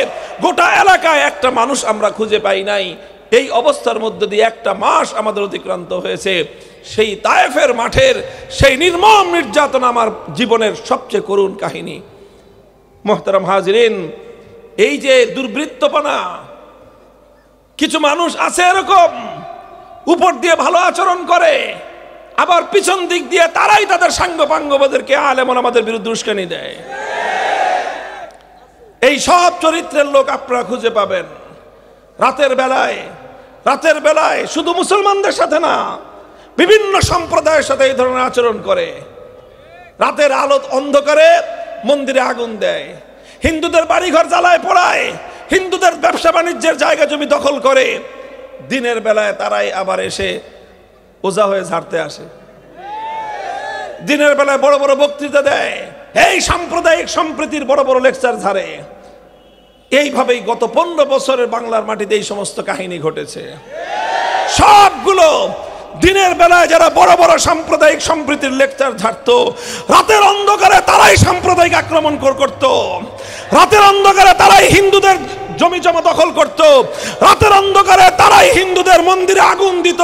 গোটা এলাকায় একটা মানুষ আমরা খুঁজে পাই নাই। এই অবস্থার মধ্যে দিয়ে 1 মাস আমাদের অতিক্রান্ত হয়েছে। সেই তায়েফের মাঠের সেই নির্মম নির্যাতন আমার জীবনের সবচেয়ে করুণ কাহিনী। মুহতারাম হাজিরিন, এই যে দুর্বৃত্তপনা, কিছু মানুষ আছে এরকম, উপর দিয়ে ভালো আচরণ করে, আবার পিছন দিক দিয়ে তারাই তাদের সাঙ্গপাঙ্গদেরকে আলেম ওলামাদের বিরুদ্ধে উস্কানি দেয়। এই সব চরিত্রের লোক আপনারা খুঁজে পাবেন। রাতের বেলায় শুধু মুসলমানদের সাথে না, বিভিন্ন সম্প্রদায়ের সাথে এই ধরনের আচরণ করে। রাতের আলো অন্ধকারে মন্দিরে আগুন দেয়, হিন্দুদের বাড়িঘর জ্বালায় পোড়ায়, হিন্দুদের ব্যবসা বাণিজ্যের জায়গা জমি দখল করে। দিনের বেলায় তারাই আবার এসে ওঝা হয়ে ঝাড়তে আসে। দিনের বেলায় বড় বড় বক্তৃতা দেয়, এই সাম্প্রদায়িক সম্প্রীতির বড় বড় লেকচার ঝাড়ে। এইভাবেই গত 15 বছরের বাংলার মাটিতে এই সমস্ত কাহিনী ঘটেছে। সবগুলো দিনের বেলায় যারা বড় বড় সাম্প্রদায়িক সম্প্রীতির লেকচার ঝাড়তো, রাতের অন্ধকারে তারাই সাম্প্রদায়িক আক্রমণ করত। রাতের অন্ধকারে তারাই হিন্দুদের জমি জমা দখল করত। রাতের অন্ধকারে তারাই হিন্দুদের মন্দিরে আগুন দিত।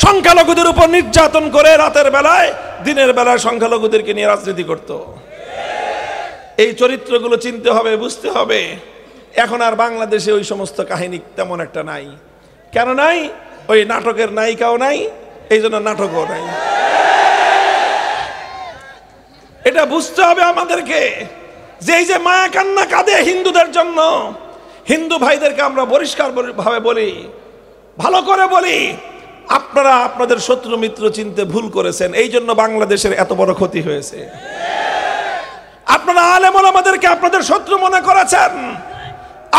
সংখ্যালঘুদের উপর নির্যাতন করে রাতের বেলায় দিনের বেলায় সংখ্যালঘুদেরকে নিয়ে রাজনীতি করত। এই চরিত্রগুলো চিনতে হবে, বুঝতে হবে। এখন আর বাংলাদেশে ওই সমস্ত কাহিনী তেমন একটা নাই। কেন নাই? ওই নাটকের নায়িকাও নাই, এই জন্য নাটকও নাই। এটা বুঝতে হবে আমাদেরকে যে এই যে মায়া কান্না কাঁদে হিন্দুদের জন্য, হিন্দু ভাইদেরকে আমরা পরিষ্কার ভাবে বলি, ভালো করে বলি, আপনারা আপনাদের শত্রু মিত্র চিনতে ভুল করেছেন, এই জন্য বাংলাদেশের এত বড় ক্ষতি হয়েছে। আপনারা আলেম ওলামাদেরকে আপনাদের শত্রু মনে করেছেন,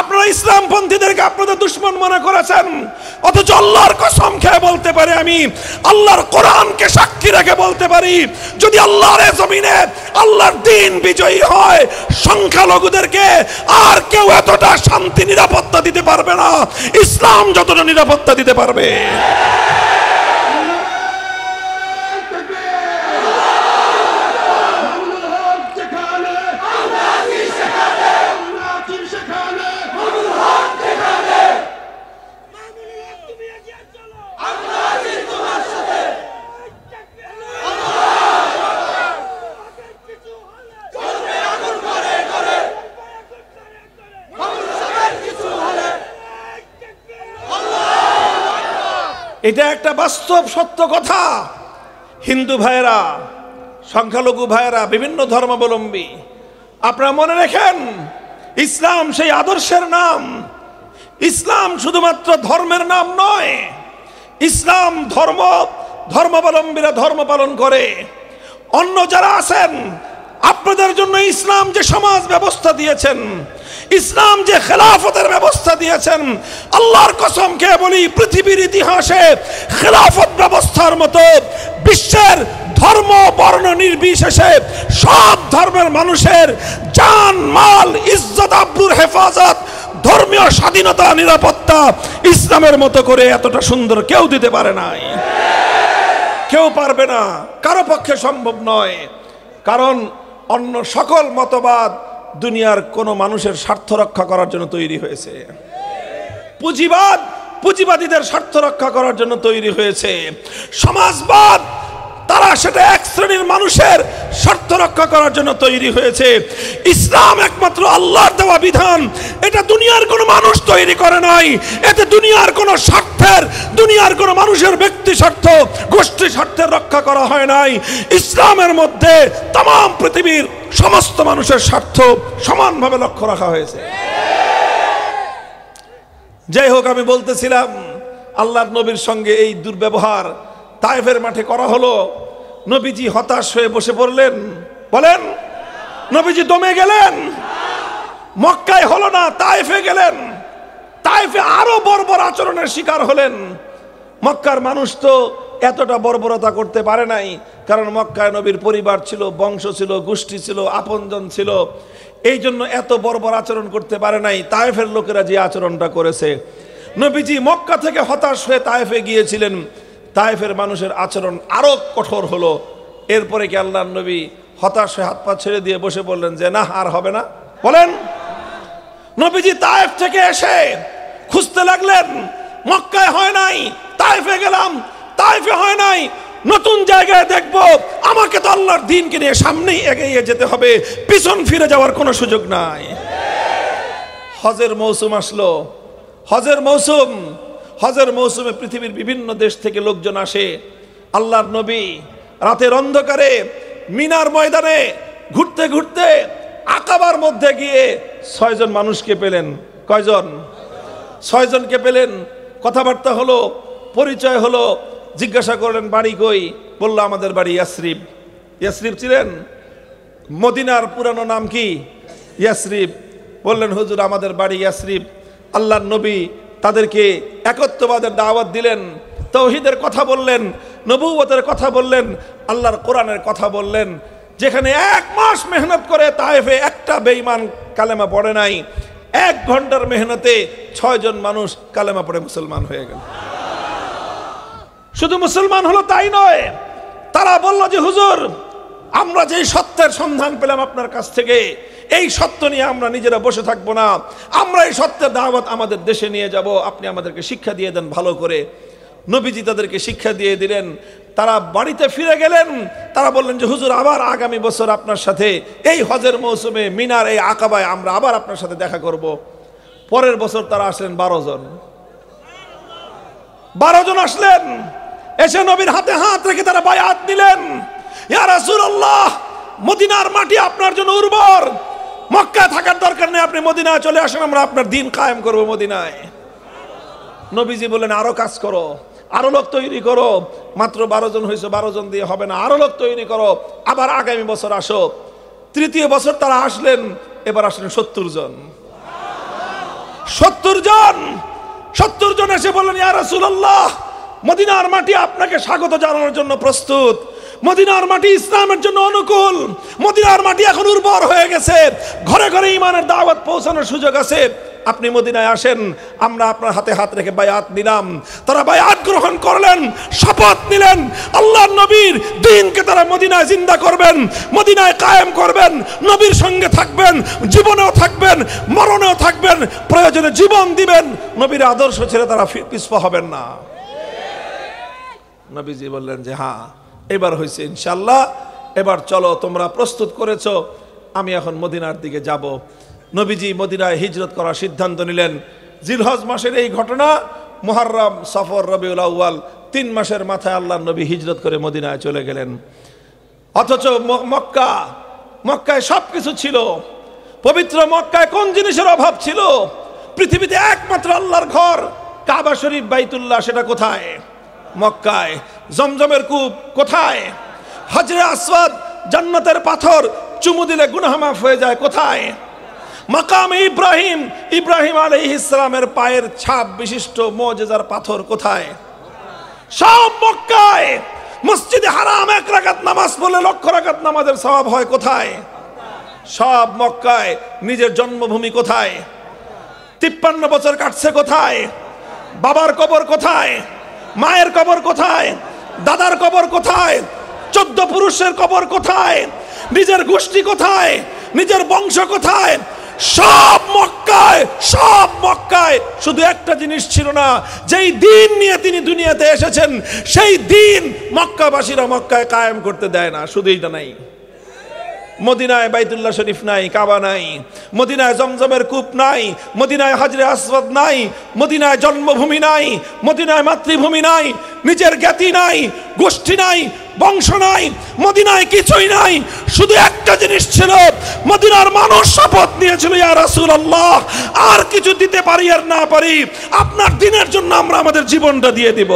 আপনারা ইসলামপন্থীদেরকে আপনাদের দুশমন মনে করেছেন, অথচ আল্লাহর কসম খেয়ে বলতে পারি, আমি আল্লাহর কোরআনকে সাক্ষী রেখে বলতে পারি, যদি আল্লাহর জমিনে আল্লাহর দ্বীন বিজয়ী হয়, সংখ্যালঘুদেরকে আর কেউ এতটা শান্তি নিরাপত্তা দিতে পারবে না ইসলাম যতটা নিরাপত্তা দিতে পারবে। এটা একটা বাস্তব সত্য কথা। হিন্দু ভাইয়েরা, সংখ্যালঘু ভাইয়েরা, বিভিন্ন ধর্মাবলম্বী, আপনারা মনে রাখেন, ইসলাম সেই আদর্শের নাম। ইসলাম শুধুমাত্র ধর্মের নাম নয়। ইসলাম ধর্মাবলম্বীরা ধর্ম পালন করে। অন্য যারা আছেন, আপনাদের জন্য ইসলাম যে সমাজ ব্যবস্থা দিয়েছেন, ইসলাম যে খেলাফতের ব্যবস্থা দিয়েছেন, আল্লাহর কসম খেয়ে বলি, পৃথিবীর ইতিহাসে খেলাফত ব্যবস্থার মতো বিশ্বের ধর্ম বর্ণ নির্বিশেষে সব ধর্মের মানুষের জান মাল ইজ্জত আবরুর হেফাজত, ধর্মীয় স্বাধীনতা নিরাপত্তা ইসলামের মতো করে এতটা সুন্দর কেউ দিতে পারে নাই, কেউ পারবে না, কারো পক্ষে সম্ভব নয়। কারণ অন্য সকল মতবাদ দুনিয়ার কোন মানুষের স্বার্থ রক্ষা করার জন্য তৈরি হয়েছে। পুঁজিবাদীদের স্বার্থ রক্ষা করার জন্য তৈরি হয়েছে। সমাজবাদ, তারা সেটা এক শ্রেণীর মানুষের স্বার্থ রক্ষা করার জন্য তৈরি হয়েছে। ইসলাম একমাত্র আল্লাহর দেওয়া বিধান, এটা দুনিয়ার কোনো মানুষ তৈরি করে নাই। এতে দুনিয়ার কোনো স্বার্থের, দুনিয়ার কোনো মানুষের ব্যক্তি স্বার্থ, গোষ্ঠী স্বার্থের রক্ষা করা হয় নাই। ইসলামের মধ্যে তাম পৃথিবীর সমস্ত মানুষের স্বার্থ সমানভাবে লক্ষ্য রাখা হয়েছে। যাই হোক, আমি বলতেছিলাম, আল্লাহর নবীর সঙ্গে এই দুর্ব্যবহার তায়েফের মাঠে করা হলো। নবীজি হতাশ হয়ে বসে পড়লেন। বলেন, নবীজি দমে গেলেন। মক্কায় হলো না, তায়েফে গেলেন। তায়েফে আরো বর্বর আচরণের শিকার হলেন। মক্কার মানুষ তো এতটা বর্বরতা করতে পারে নাই, কারণ মক্কায় নবীর পরিবার ছিল, বংশ ছিল, গোষ্ঠী ছিল, আপনজন ছিল, এই জন্য এত বর্বর আচরণ করতে পারে নাই। তায়েফের লোকেরা যে আচরণটা করেছে, নবীজি মক্কা থেকে হতাশ হয়ে তায়েফে গিয়েছিলেন। তায়েফের মানুষের আচরণ আরো কঠোর হলো। এরপরে কি আল্লাহর নবী হতাশ হয়ে হাত পা ছেড়ে দিয়ে বসে পড়লেন যে না, আর হবে না? বলেন, নবীজি তায়েফ থেকে এসে খুঁজতে লাগলেন, মক্কায় হয় নাই, তায়েফে গেলাম, তায়েফে হয় নাই, নতুন জায়গায় দেখব। আমাকে তো আল্লাহর দ্বীনকে নিয়ে সামনেই এগিয়ে যেতে হবে, পিছন ফিরে যাওয়ার কোনো সুযোগ নাই। হজের মৌসুম আসলো। হজের মৌসুমে পৃথিবীর বিভিন্ন দেশ থেকে লোকজন আসে। আল্লাহর নবী রাতের অন্ধকারে মিনার ময়দানে ঘুরতে ঘুরতে আকাবার মধ্যে গিয়ে 6 জন মানুষকে পেলেন। কয়জন? 6 জনকে পেলেন। কথাবার্তা হলো, পরিচয় হলো। জিজ্ঞাসা করলেন, বাড়ি কই? বলল, আমাদের বাড়ি ইয়াসরিব। ইয়াসরিব ছিলেন? মদিনার পুরানো নাম কি? ইয়াসরিব। বললেন, হুজুর আমাদের বাড়ি ইয়াসরিব। আল্লাহর নবী তাদেরকে একত্ববাদের দাওয়াত দিলেন, তাওহীদের কথা বললেন, নবুয়তের কথা বললেন, আল্লাহর কোরআনের কথা বললেন। যেখানে 1 মাস মেহনত করে তায়েফে একটা বেঈমান কালেমা পড়ে নাই, 1 ঘন্টার মেহনতে 6 জন মানুষ কালেমা পড়ে মুসলমান হয়ে গেল। শুধু মুসলমান হলো তাই নয়, তারা বলল যে হুজুর, আমরা যে সত্যের সন্ধান পেলাম আপনার কাছ থেকে, এই সত্য নিয়ে আমরা নিজেরা বসে থাকবো না, আমরা এই সত্যের দাওয়াত আমাদের দেশে নিয়ে যাব, আপনি আমাদেরকে শিক্ষা দিয়ে দেন ভালো করে। নবীজি তাদেরকে শিক্ষা দিয়ে দিলেন। তারা বাড়িতে ফিরে গেলেন। তারা বললেন যে হুজুর, আবার আগামী বছর আপনার সাথে এই হজের মৌসুমে মিনার এই আকাবায় আমরা আবার আপনার সাথে দেখা করব। পরের বছর তারা আসলেন 12 জন। 12 জন আসলেন, এসে নবীর হাতে হাত রেখে তারা বায়াত নিলেন। ইয়া রাসূলুল্লাহ, মদিনার মাটি আপনার জন্য উর্বর, মক্কায় থাকার দরকার নেই, আপনি মদিনায় চলে আসেন, আমরা আপনার দিন কায়েম করব মদিনায়। নবীজি বললেন আরো কাজ করো, আরো লোক তৈরি করো। মাত্র 12 জন হয়েছে, 12 জন দিয়ে হবে না, আরো লোক তৈরি করো, আবার আগামী বছর আসো। তৃতীয় বছর তারা আসলেন, এবার আসলেন 70 জন। 70 জন এসে বললেন ইয়া রাসূলুল্লাহ, মদিনার মাটি আপনাকে স্বাগত জানানোর জন্য প্রস্তুত, মদিনার মাটি ইসলামের জন্য অনুকূল, মদিনার মাটি এখন উর্বর হয়ে গেছে, ঘরে ঘরে ঈমানের দাওয়াত পৌঁছানোর সুযোগ আছে, আপনি মদিনায় আসেন, আমরা আপনার হাতে হাত রেখে বায়াত নিলাম। তারা বায়াত গ্রহণ করলেন, শপথ নিলেন আল্লাহর নবীর দ্বীনকে তারা মদিনায় জিন্দা করবেন, মদিনায় কায়েম করবেন, নবীর সঙ্গে থাকবেন, জীবনেও থাকবেন, মরণেও থাকবেন, প্রয়োজনে জীবন দিবেন, নবীর আদর্শ ছেড়ে তারা পিছপা হবেন না। নবীজি বললেন যে হ্যাঁ, এবার হয়েছে ইনশাআল্লাহ, এবার চলো, তোমরা প্রস্তুত করেছো, আমি এখন মদিনার দিকে যাব। নবীজি মদিনায় হিজরত করার সিদ্ধান্ত নিলেন। জিলহজ মাসের এই ঘটনা, মুহররম, সফর, রবিউল আউয়াল, 3 মাসের মাথায় আল্লাহর নবী হিজরত করে মদিনায় চলে গেলেন। অথচ মক্কায় সবকিছু ছিল, পবিত্র মক্কায় কোন জিনিসের অভাব ছিল? পৃথিবীতে একমাত্র আল্লাহর ঘর কাবা শরীফ, বাইতুল্লাহ, সেটা কোথায়? মক্কায়। জমজমের কূপ কোথায়? হজরে আসওয়াদ, জান্নাতের পাথর, চুমু দিলে গুনাহ মাফ হয়ে যায়, কোথায়? মাকামে ইব্রাহিম আলাইহিস সালামের পায়ের ছাপ বিশিষ্ট মুজিজার পাথর কোথায়? সব মক্কায়। মসজিদে হারাম 1 রাকাত নামাজ পড়লে 1,00,000 রাকাত নামাজের সওয়াব হয়, কোথায়? সব মক্কায়। নিজের জন্মভূমি কোথায়? 53 বছর কাটছে কোথায়? বাবার কবর কোথায়? মায়ের কবর কোথায়? দাদার কবর কোথায়? 14 পুরুষের কবর কোথায়? নিজের গোষ্ঠী কোথায়? নিজের বংশ কোথায়? সব মক্কায়। শুধু একটা জিনিস ছিল না, যেই দিন নিয়ে তিনি দুনিয়াতে এসেছেন সেই দিন মক্কাবাসীরা মক্কায় কায়েম করতে দেয় না। শুধু এইটা নাই, মদিনায় বাইতুল্লাহ শরীফ নাই, কাবা নাই, মদিনায় জমজমের কূপ নাই, মদিনায় হজরে আসওয়াদ নাই, মদিনায় জন্মভূমি নাই, মদিনায় মাতৃভূমি নাই, নিজের জ্ঞাতি নাই, গোষ্ঠী নাই, বংশ নাই, মদিনায় কিছুই নাই। শুধু একটা জিনিস ছিল, মদিনার মানুষ শপথ নিয়েছিল ইয়া রাসূলুল্লাহ, আর কিছু দিতে পারি আর না পারি, আপনার দিনের জন্য আমরা আমাদের জীবনটা দিয়ে দিব।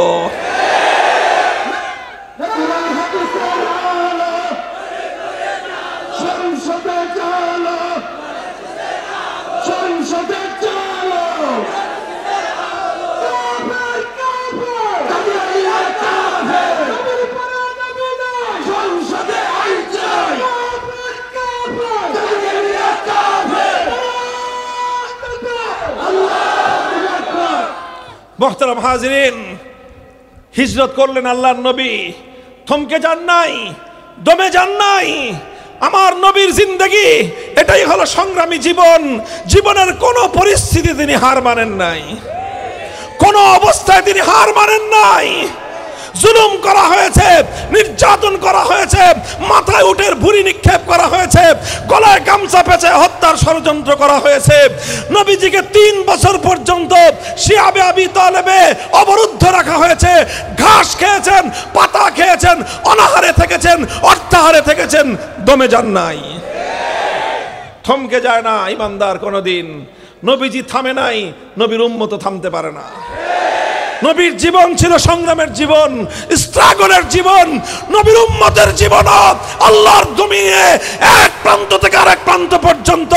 মুহতারাম হাজিরিন, হিজরত করলেন আল্লাহর নবী, থমকে যান নাই, দমে যান নাই। আমার নবীর জিন্দেগি এটাই হলো সংগ্রামী জীবন। জীবনের কোন পরিস্থিতি তিনি হার মানেন নাই, কোন অবস্থায় তিনি হার মানেন নাই। জুলুম করা হয়েছে, নির্যাতন করা হয়েছে, মাথায় উটের ভুঁড়ি নিক্ষেপ করা হয়েছে, গলায় গামছা পেঁচে হত্যার ষড়যন্ত্র করা হয়েছে। নবীজিকে 3 বছর পর্যন্ত শিয়াবে আবি তালেবে অবরুদ্ধ রাখা হয়েছে। ঘাস খেয়েছেন, পাতা খেয়েছেন, অনাহারে থেকেছেন, অর্থাহারে থেকেছেন, দমে যান নাই, থমকে যায় না ইমানদার কোনদিন। নবীজি থামে নাই, নবীর উম্মত থামতে পারে না। নবীর জীবন ছিল সংগ্রামের জীবন, স্ট্রাগলের জীবন। নবীর উম্মতের জীবন আল্লাহর জমিনে এক প্রান্ত থেকে আরেক প্রান্ত পর্যন্ত,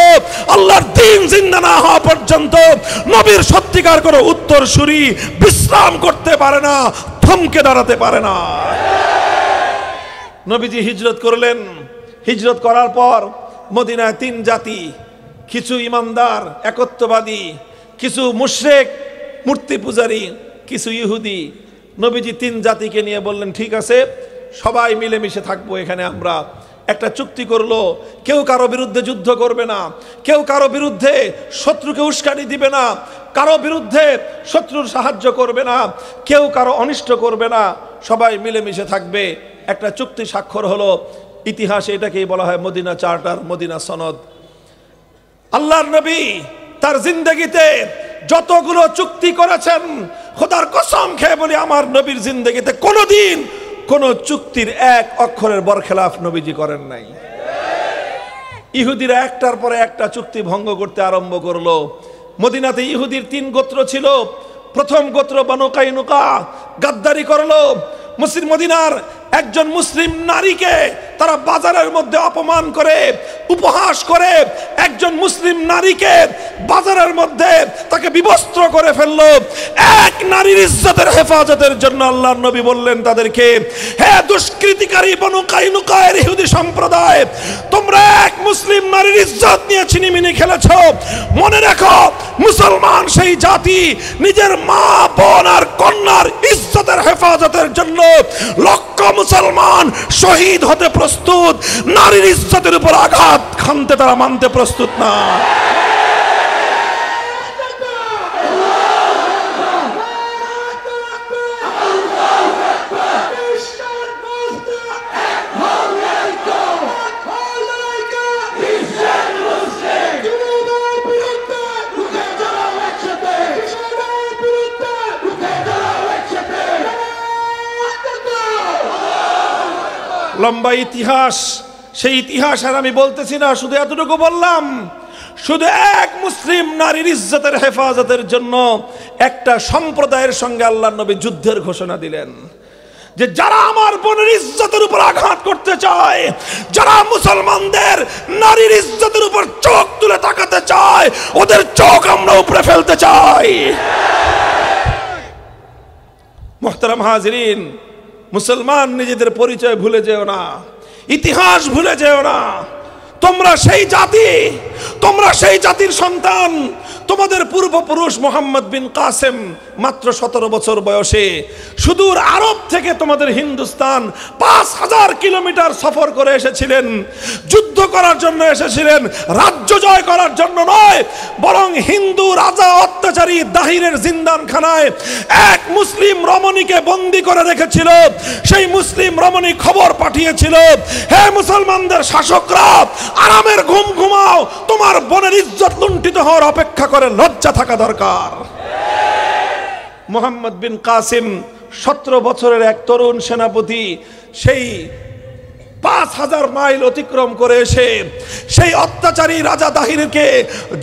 আল্লাহর দ্বীন জিন্দা না হওয়া পর্যন্ত নবীর সত্যিকার কোনো উত্তরসূরি বিশ্রাম করতে পারে না, থমকে দাঁড়াতে পারে না। নবীজি হিজরত করলেন। হিজরত করার পর মদিনায় 3 জাতি, কিছু ইমানদার একত্ববাদী, কিছু মুশরিক মূর্তি পূজারী, কিছু ইহুদি। নবীজি 3 জাতিকে নিয়ে বললেন ঠিক আছে, সবাই মিলেমিশে থাকবো এখানে। আমরা একটা চুক্তি করলো, কেউ কারো বিরুদ্ধে যুদ্ধ করবে না, কেউ কারো বিরুদ্ধে শত্রুকে উস্কানি দিবে না, কারো বিরুদ্ধে শত্রুর সাহায্য করবে না, কেউ কারো অনিষ্ট করবে না, সবাই মিলেমিশে থাকবে। একটা চুক্তি স্বাক্ষর হলো। ইতিহাসে এটাকেই বলা হয় মদিনা চার্টার, মদিনা সনদ। আল্লাহর নবী তার জিন্দেগিতে যতগুলো চুক্তি করেছেন, খোদার কসম খেয়ে বলি আমার নবীর জিন্দেগিতে কোনোদিন কোন চুক্তির এক অক্ষরের বরখেলাফ নবীজি করেন নাই। ইহুদিরা একটার পরে একটা চুক্তি ভঙ্গ করতে আরম্ভ করলো। মদিনাতে ইহুদির 3 গোত্র ছিল। প্রথম গোত্র বনু কাইনুকা গাদ্দারি করলো। মদিনার একজন মুসলিম নারীকে তারা বাজারের মধ্যে অপমান করে, উপহাস করে, একজন মুসলিম নারীকে বাজারের মধ্যে তাকে বিবস্ত্র করে ফেললো। এক নারীর ইজ্জতের হেফাজতের জন্য আল্লাহর নবী বললেন তাদেরকে, হে দুষ্কৃতিকারী বনু কাইনুকায়ের ইহুদি সম্প্রদায়, তোমরা এক মুসলিম নারীর ইজ্জত নিয়ে ছিনিমিনি খেলেছো। মনে রাখো, মুসলমান সেই জাতি নিজের মা, বোন আর কন্যার ইজ্জতের হেফাজতের জন্য লক্ষ মুসলমান শহীদ হতে প্রস্তুত। নারীর ইজ্জতের উপর আঘাত খানতে তারা মানতে প্রস্তুত না। লম্বা ইতিহাস, সেই ইতিহাস আর আমি বলতেছি না, শুধু এতটুকু বললাম, শুধু এক মুসলিম নারীর ইজ্জতের হেফাজতের জন্য একটা সম্প্রদায়ের সঙ্গে আল্লাহর নবী যুদ্ধের ঘোষণা দিলেন যে যারা আমার বোনের ইজ্জতের উপর আঘাত করতে চায়, যারা মুসলমানদের নারীর ইজ্জতের উপর চোখ তুলে তাকাতে চায়, ওদের চোখ আমরা উপরে ফেলতে চাই। মুহতারাম হাজিরিন, মুসলমান নিজেদের পরিচয় ভুলে যেও না, ইতিহাস ভুলে যেও না। তোমরা সেই জাতি, তোমরা সেই জাতির সন্তান। তোমাদের পূর্বপুরুষ মোহাম্মদ বিন কাসেম মাত্র 17 বছর বয়সে সুদূর আরব থেকে তোমাদের হিন্দুস্তান 5000 কিলোমিটার সফর করে এসেছিলেন। যুদ্ধ করার জন্য এসেছিলেন, রাজ্য জয় করার জন্য নয়, বরং হিন্দু রাজা অত্যাচারী দাহিরের জিন্দানখানায় এক মুসলিম রমণীকে বন্দী করে রেখেছিল। সেই মুসলিম রমণী খবর পাঠিয়েছিল, হে মুসলমানদের শাসকরা, আরামের ঘুম ঘুমাও, তোমার বোনের ইজ্জত লুণ্ঠিত হওয়ার অপেক্ষা করে লজ্জা থাকা দরকার। মোহাম্মদ বিন কাসিম 17 বছরের এক তরুণ সেনাপতি, সেই 5000 মাইল অতিক্রম করে এসে সেই অত্যাচারী রাজা দাহিরকে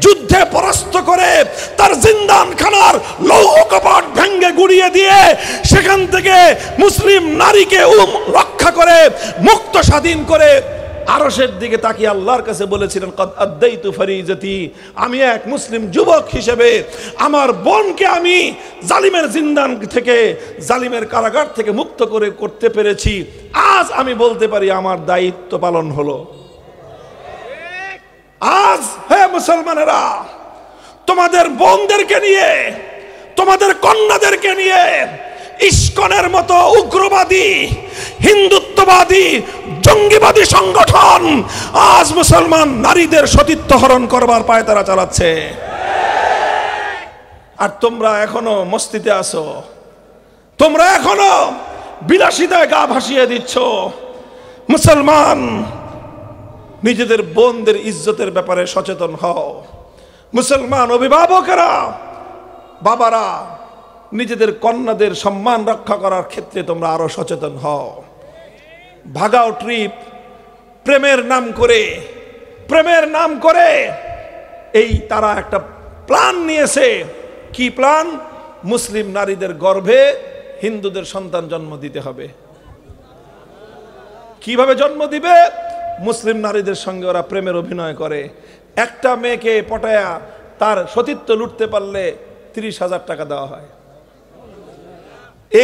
যুদ্ধে পরাস্ত করে তার জিন্দানখানার লৌহ কপাট ভেঙে গুড়িয়ে দিয়ে সেখান থেকে মুসলিম নারীকে রক্ষা করে মুক্ত স্বাধীন করে আরশের দিকে তাকিয়ে আল্লাহর কাছে বলেছিলেন, কদ আদাইতু ফরিজতি, আমি এক মুসলিম যুবক হিসেবে আমার বোনকে আমি জালিমের জিন্দান থেকে, জালিমের কারাগার থেকে মুক্ত করে করতে পেরেছি। আজ আমি বলতে পারি আমার দায়িত্ব পালন হলো। আজ হে মুসলমানেরা, তোমাদের বোনদেরকে নিয়ে, তোমাদের কন্যাদেরকে নিয়ে ইস্কনের মতো উগ্রবাদী, হিন্দুত্ববাদী, জঙ্গিবাদী সংগঠন আজ মুসলমান নারীদের সতীত্ব হরণ করবার পায়তারা চালাচ্ছে। আর তোমরা এখনো মস্তিতে আছো, তোমরা এখনো বিলাসিতায় গা ভাসিয়ে দিচ্ছ। মুসলমান, নিজেদের বোনদের ইজ্জতের ব্যাপারে সচেতন হও। মুসলমান অভিভাবকেরা, বাবারা, নিজেদের কন্যাদের সম্মান রক্ষা করার ক্ষেত্রে তোমরা আরো সচেতন হও। ভাগাও ট্রিপ, প্রেমের নাম করে, প্রেমের নাম করে এই তারা একটা প্ল্যান নিয়েছে। কি প্ল্যান? মুসলিম নারীদের গর্ভে হিন্দুদের সন্তান জন্ম দিতে হবে। কিভাবে জন্ম দিবে? মুসলিম নারীদের সঙ্গে ওরা প্রেমের অভিনয় করে। একটা মেয়েকে পটায়া তার সতীত্ব লুটতে পারলে 30,000 টাকা দেওয়া হয়।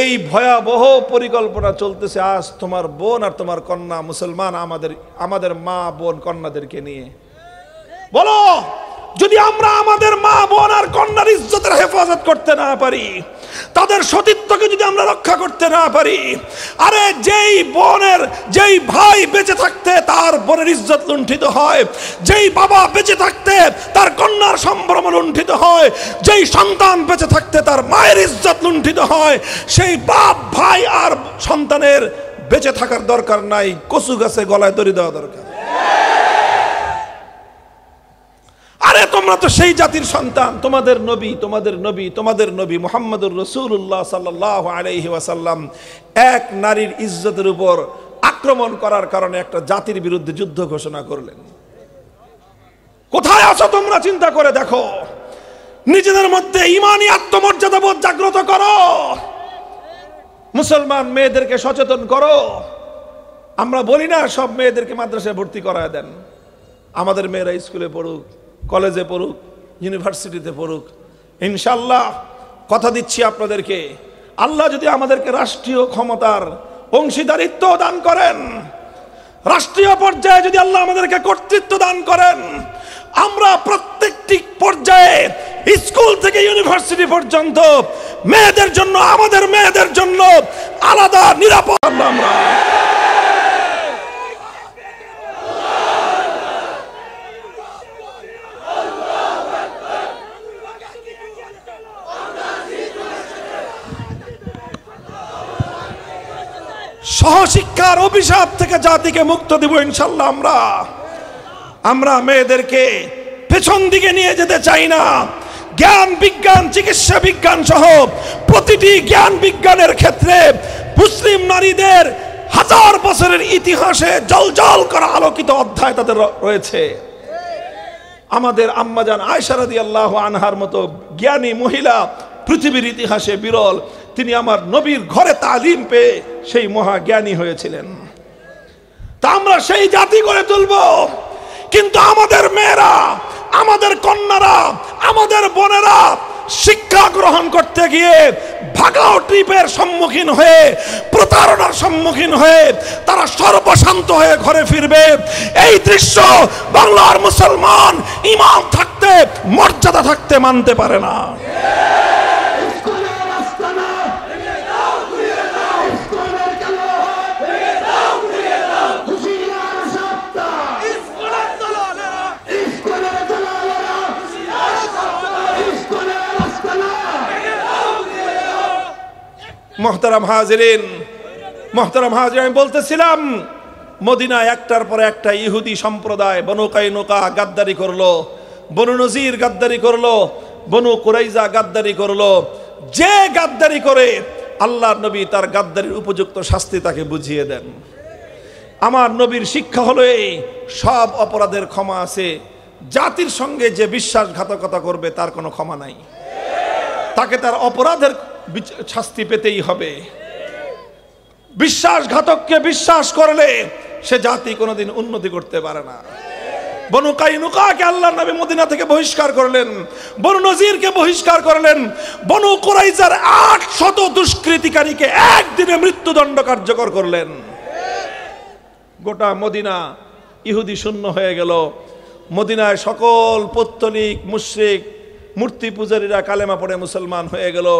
এই ভয়াবহ পরিকল্পনা চলতেছে আজ তোমার বোন আর তোমার কন্যা, মুসলমান, আমাদের মা বোন কন্যাদেরকে নিয়ে। বলো, যদি আমরা আমাদের মা বোন আর কন্যার ইজ্জতের হেফাজত করতে না পারি, তাদের সতীত্বকে যদি আমরা রক্ষা করতে না পারি, আরে যেই বোনের যেই ভাই বেঁচে থাকতে তার বোনের ইজ্জত লুণ্ঠিত হয়, যেই বাবা বেঁচে থাকতে তার কন্যার সম্ভ্রম লুণ্ঠিত হয়, যেই সন্তান বেঁচে থাকতে তার মায়ের ইজ্জত লুণ্ঠিত হয়, সেই বাপ ভাই আর সন্তানের বেঁচে থাকার দরকার নাই, কচু গাছে গলায় দড়ি দেওয়া দরকার। আরে তোমরা তো সেই জাতির সন্তান, তোমাদের নবী মুহাম্মদুর রাসূলুল্লাহ সাল্লাল্লাহু আলাইহি ওয়াসাল্লাম এক নারীর ইজ্জতের উপর আক্রমণ করার কারণে একটা জাতির বিরুদ্ধে যুদ্ধ ঘোষণা করলেন। কোথায় আছো তোমরা? চিন্তা করে দেখো, নিজেদের মধ্যে ঈমানি আত্মমর্যাদা বোধ জাগ্রত করো, মুসলমান মেয়েদেরকে সচেতন করো। আমরা বলি না সব মেয়েদেরকে মাদ্রাসায় ভর্তি করায় দেন, আমাদের মেয়েরা স্কুলে পড়ুক, কলেজে পড়ুক, ইউনিভার্সিটিতে পড়ুক। ইনশাআল্লাহ কথা দিচ্ছি আপনাদেরকে, আল্লাহ যদি আমাদেরকে রাষ্ট্রীয় ক্ষমতার অংশীদারিত্ব দান করেন, রাষ্ট্রীয় পর্যায়ে যদি আল্লাহ আমাদেরকে কর্তৃত্ব দান করেন, আমরা প্রত্যেকটি পর্যায়ে স্কুল থেকে ইউনিভার্সিটি পর্যন্ত মেয়েদের জন্য, আমাদের মেয়েদের জন্য আলাদা নিরাপদ আমরা সহশিক্ষার অভিশাপ থেকে জাতিকে মুক্ত দিব ইনশাআল্লাহ। আমরা মেয়েদেরকে পেছন দিকে নিয়ে যেতে চাই না। জ্ঞান বিজ্ঞান, চিকিৎসা বিজ্ঞান সহ প্রতিটি জ্ঞান বিজ্ঞানের ক্ষেত্রে মুসলিম নারীদের হাজার বছরের ইতিহাসে জলজল করা আলোকিত অধ্যায় তাদের রয়েছে। আমাদের আম্মাজান আয়েশা রাদিয়াল্লাহু আনহার মতো জ্ঞানী মহিলা পৃথিবীর ইতিহাসে বিরল। তিনি আমার নবীর ঘরে তালিম পেয়ে সেই মহাজ্ঞানী হয়েছিলেন। তা আমরা সেই জাতি করে তুলব, কিন্তু আমাদের মেয়েরা, আমাদের কন্যারা, আমাদের বোনেরা শিক্ষা গ্রহণ করতে গিয়ে ভাগাও ট্রিপের সম্মুখীন হয়ে, প্রতারণার সম্মুখীন হয়ে তারা সর্বশান্ত হয়ে ঘরে ফিরবে। এই দৃশ্য বাংলার মুসলমান ঈমান থাকতে, মর্যাদা থাকতে মানতে পারে না। মোহতারাম হাজিরিন, আমি বলতেছিলাম মদিনায় একটার পর একটা ইহুদি সম্প্রদায়, বনু কাইনুকা গাদ্দারি করলো, বনু নজির গাদ্দারি করলো, বনু কুরাইজা গাদ্দারি করলো। যে গাদ্দারি করে আল্লাহর নবী তার গাদ্দারির উপযুক্ত শাস্তি তাকে বুঝিয়ে দেন। আমার নবীর শিক্ষা হলো এই, সব অপরাধের ক্ষমা আছে, জাতির সঙ্গে যে বিশ্বাসঘাতকতা করবে তার কোনো ক্ষমা নাই, তাকে তার অপরাধের শাস্তি পেতেই হবে। বিশ্বাসঘাতককে বিশ্বাস করলে সে জাতি কোনোদিন উন্নতি করতে পারে না। বনু কাইনুকাকে আল্লাহর নবী মদিনা থেকে বহিষ্কার করলেন, বনু নজিরকে বহিষ্কার করলেন, বনু কুরাইজার 800 দুষ্কৃতিকারীকে একদিনে মৃত্যুদণ্ড কার্যকর করলেন। গোটা মদিনা ইহুদি শূন্য হয়ে গেল। মদিনায় সকল পৌত্তলিক মুশরিক মূর্তি পূজারীরা কালেমা পড়ে মুসলমান হয়ে গেল।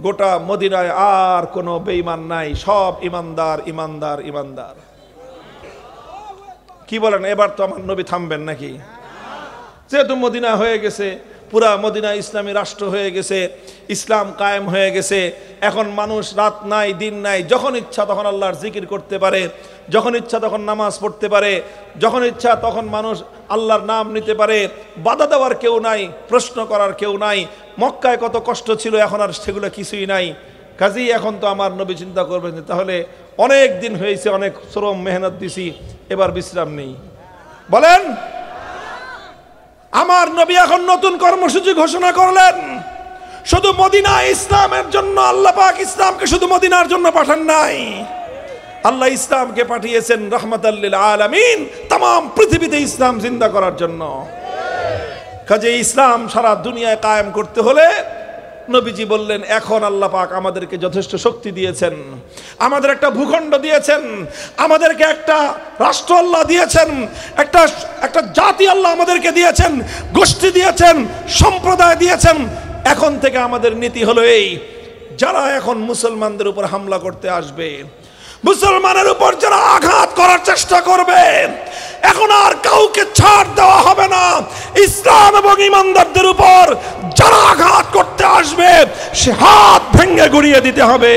গোটা মদিনায় আর কোনো বেঈমান নাই, সব ইমানদার ইমানদার ইমানদার। কি বলেন, এবার তো আমার নবী থামবেন নাকি? যেহেতু মদিনা হয়ে গেছে, পুরা মদিনা ইসলামী রাষ্ট্র হয়ে গেছে, ইসলাম কায়েম হয়ে গেছে, এখন মানুষ রাত নাই দিন নাই, যখন ইচ্ছা তখন আল্লাহর জিকির করতে পারে, যখন ইচ্ছা তখন নামাজ পড়তে পারে, যখন ইচ্ছা তখন মানুষ আল্লাহর নাম নিতে পারে। বাধা দেওয়ার কেউ নাই, প্রশ্ন করার কেউ নাই। মক্কায় কত কষ্ট ছিল, এখন আর সেগুলো কিছুই নাই। কাজেই এখন তো আমার নবী চিন্তা করবেন তাহলে অনেক দিন হয়েছে, অনেক শ্রম মেহনত দিছি, এবার বিশ্রাম নেই। বলেন, আমার নবী এখন নতুন কর্মসূচি ঘোষণা করলেন। শুধু মদিনা ইসলামের জন্য আল্লাহ পাক ইসলামকে শুধু মদিনার জন্য পাঠান নাই, আল্লাহ ইসলামকে পাঠিয়েছেন রাহমাতাল লিল আলামিন, तमाम পৃথিবীতে ইসলাম জিন্দা করার জন্য। কাজে ইসলাম সারা দুনিয়ায় কায়েম করতে হলে নবীজি বললেন, এখন আল্লাহ পাক আমাদেরকে যথেষ্ট শক্তি দিয়েছেন, আমাদের একটা ভূখণ্ড দিয়েছেন, আমাদেরকে একটা রাষ্ট্র আল্লাহ দিয়েছেন, একটা জাতি আল্লাহ আমাদেরকে দিয়েছেন, গোষ্ঠী দিয়েছেন, সম্প্রদায় দিয়েছেন। এখন থেকে আমাদের নীতি হলো এই, যারা এখন মুসলমানদের উপর হামলা করতে আসবে, মুসলমানের উপর যারা আঘাত করার চেষ্টা করবে, এখন আর কাউকে ছাড় দেওয়া হবে না। ইসলাম এবং ইমানদারদের উপর যারা আঘাত করতে আসবে সে হাত ভেঙে গুড়িয়ে দিতে হবে।